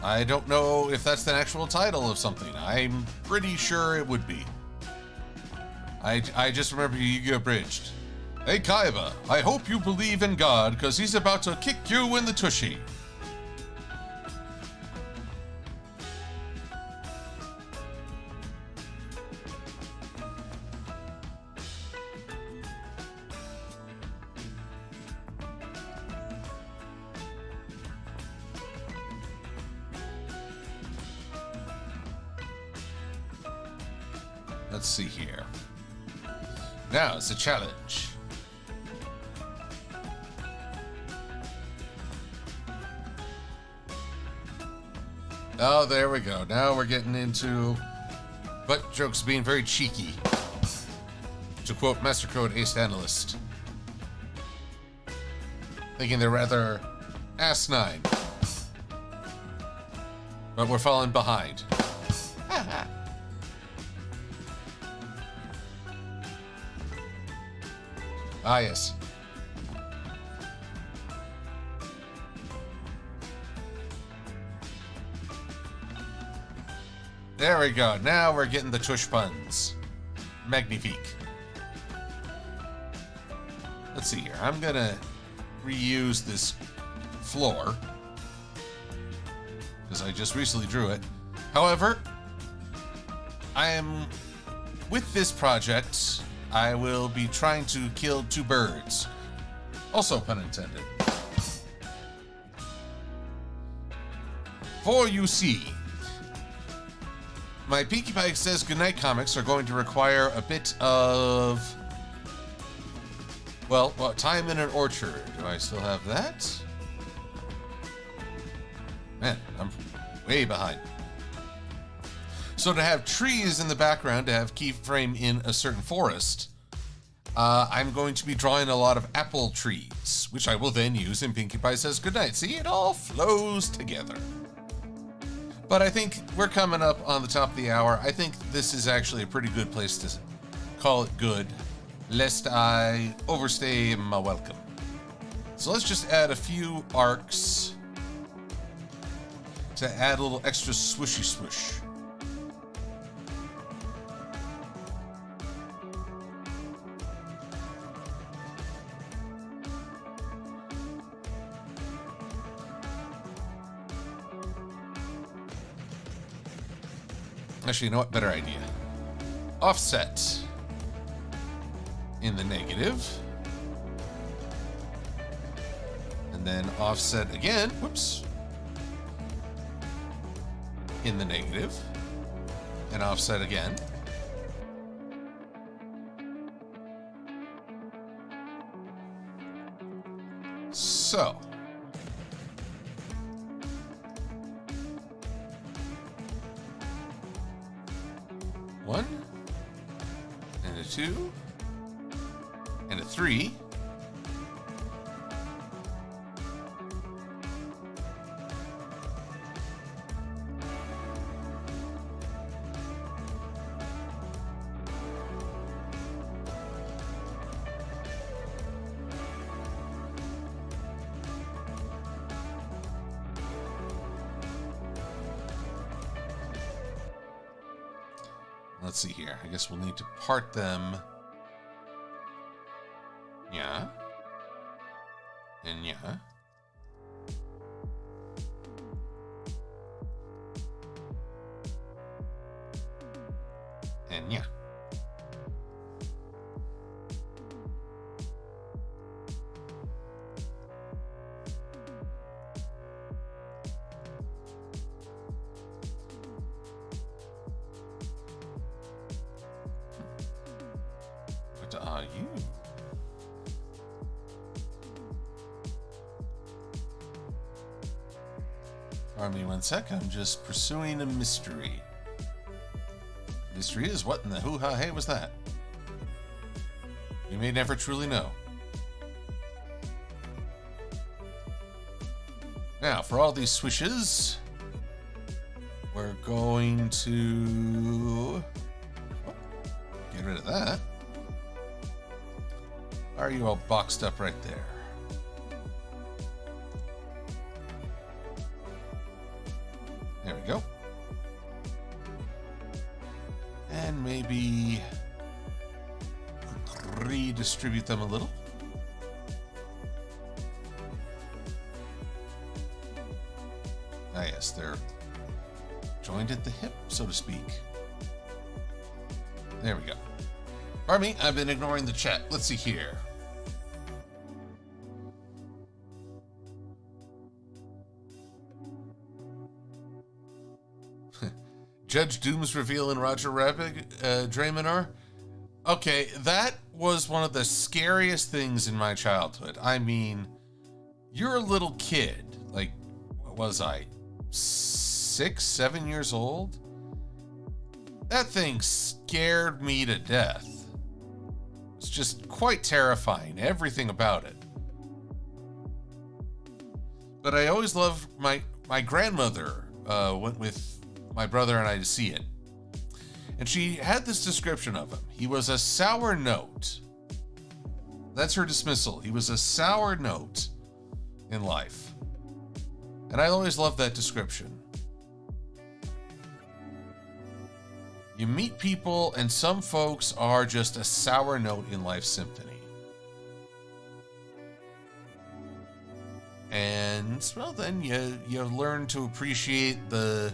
I don't know if that's the actual title of something. I'm pretty sure it would be. I just remember you abridged. Hey Kaiba, I hope you believe in God, because he's about to kick you in the tushy. Let's see here. Now it's a challenge. Oh, there we go. Now we're getting into butt jokes being very cheeky. To quote MasterCode Ace Analyst. Thinking they're rather asinine. But we're falling behind. Ah, yes. There we go. Now we're getting the tush puns. Magnifique. Let's see here. I'm gonna reuse this floor because I just recently drew it. However, with this project, I will be trying to kill two birds. Also pun intended. For you see, my Pinkie Pie Says Goodnight comics are going to require a bit of, well, time in an orchard. Do I still have that? Man, I'm way behind. So to have trees in the background, to have keyframe in a certain forest, I'm going to be drawing a lot of apple trees, which I will then use in Pinkie Pie Says Goodnight. See, it all flows together. But I think we're coming up on the top of the hour. I think this is actually a pretty good place to call it good, lest I overstay my welcome. So let's just add a few arcs to add a little extra swishy swoosh. Actually, you know what? Better idea. Offset in the negative. And then offset again. Whoops. in the negative. And offset again. So. One. And a 2. And a 3. Let's see here. I guess we'll need to part them. Yeah. And yeah. And yeah. What are you? Pardon me 1 sec, I'm just pursuing a mystery. Mystery is what in the hoo-ha-hey was that? You may never truly know. Now, for all these swishes, we're going to get rid of that. Why are you all boxed up right there? There we go. And maybe redistribute them a little. Ah, yes, they're joined at the hip, so to speak. There we go. Pardon me, I've been ignoring the chat. Let's see here. Judge Doom's reveal in Roger Rabbit, Draymanar. Okay, that was one of the scariest things in my childhood. I mean, you're a little kid. Like, what was I? 6, 7 years old? That thing scared me to death. It's just quite terrifying, everything about it. But I always loved my grandmother went with my brother and I to see it. And she had this description of him. He was a sour note. That's her dismissal. He was a sour note in life. And I always loved that description. You meet people, and some folks are just a sour note in life's symphony. And, well, then you learn to appreciate the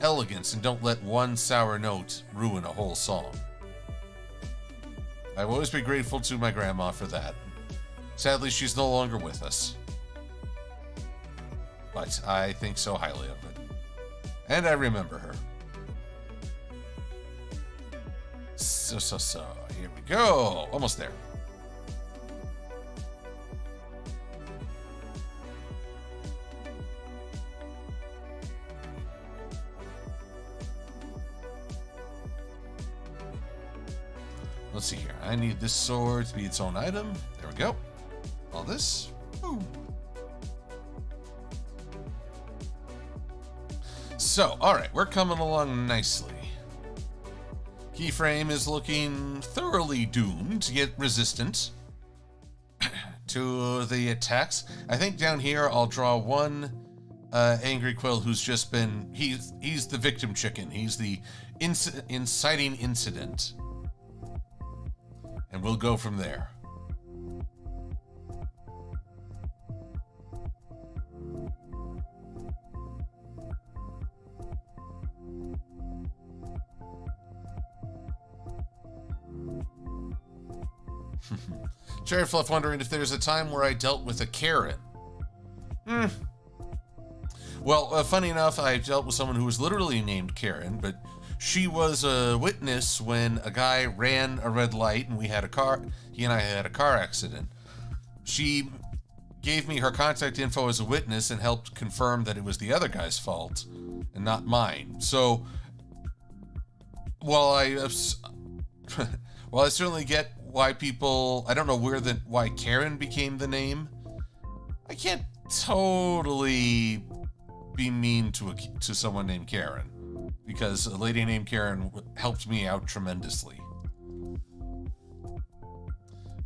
elegance and don't let one sour note ruin a whole song. I've always been grateful to my grandma for that. Sadly, she's no longer with us. But I think so highly of it. And I remember her. So. Here we go. Almost there. Let's see here. I need this sword to be its own item. There we go. All this. Ooh. So, alright, we're coming along nicely. Keyframe is looking thoroughly doomed to get resistant to the attacks. I think down here I'll draw one Angry Quill who's just been... He's the victim chicken. He's the inciting incident. And we'll go from there. Cherry Fluff wondering if there's a time where I dealt with a Karen. Well, Well, funny enough, I dealt with someone who was literally named Karen, but she was a witness when a guy ran a red light and he and I had a car accident. She gave me her contact info as a witness and helped confirm that it was the other guy's fault and not mine. So, while I certainly get why I don't know why Karen became the name, I can't totally be mean to someone named Karen, because a lady named Karen helped me out tremendously.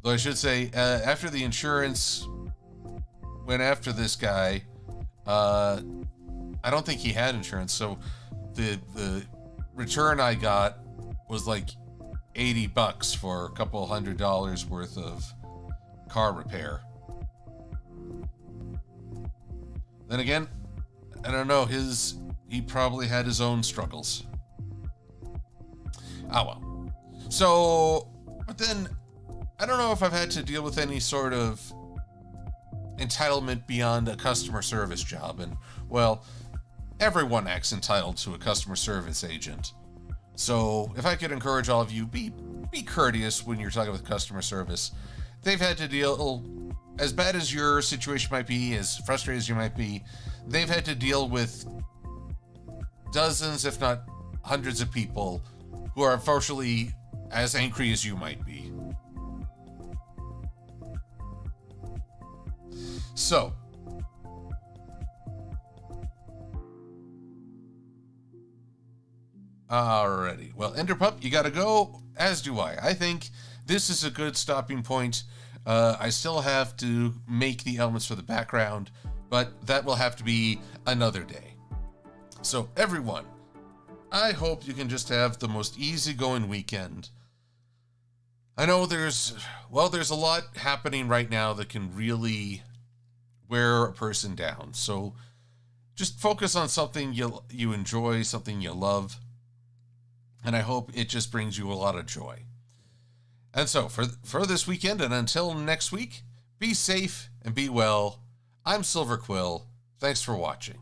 Though I should say, after the insurance went after this guy, I don't think he had insurance, so the return I got was like $80 for a couple $100 worth of car repair. Then again, I don't know, he probably had his own struggles. Ah, well. So, but then, I don't know if I've had to deal with any sort of entitlement beyond a customer service job. And, well, everyone acts entitled to a customer service agent. So, if I could encourage all of you, be courteous when you're talking with customer service. They've had to deal, as bad as your situation might be, as frustrated as you might be, they've had to deal with dozens, if not hundreds of people who are unfortunately as angry as you might be. So, alrighty. Well, Enderpup, you gotta go, as do I. I think this is a good stopping point. I still have to make the elements for the background, but that will have to be another day. So, everyone, I hope you can just have the most easygoing weekend. I know there's a lot happening right now that can really wear a person down. So, just focus on something you enjoy, something you love, and I hope it just brings you a lot of joy. And so, for this weekend and until next week, be safe and be well. I'm Silver-Quill. Thanks for watching.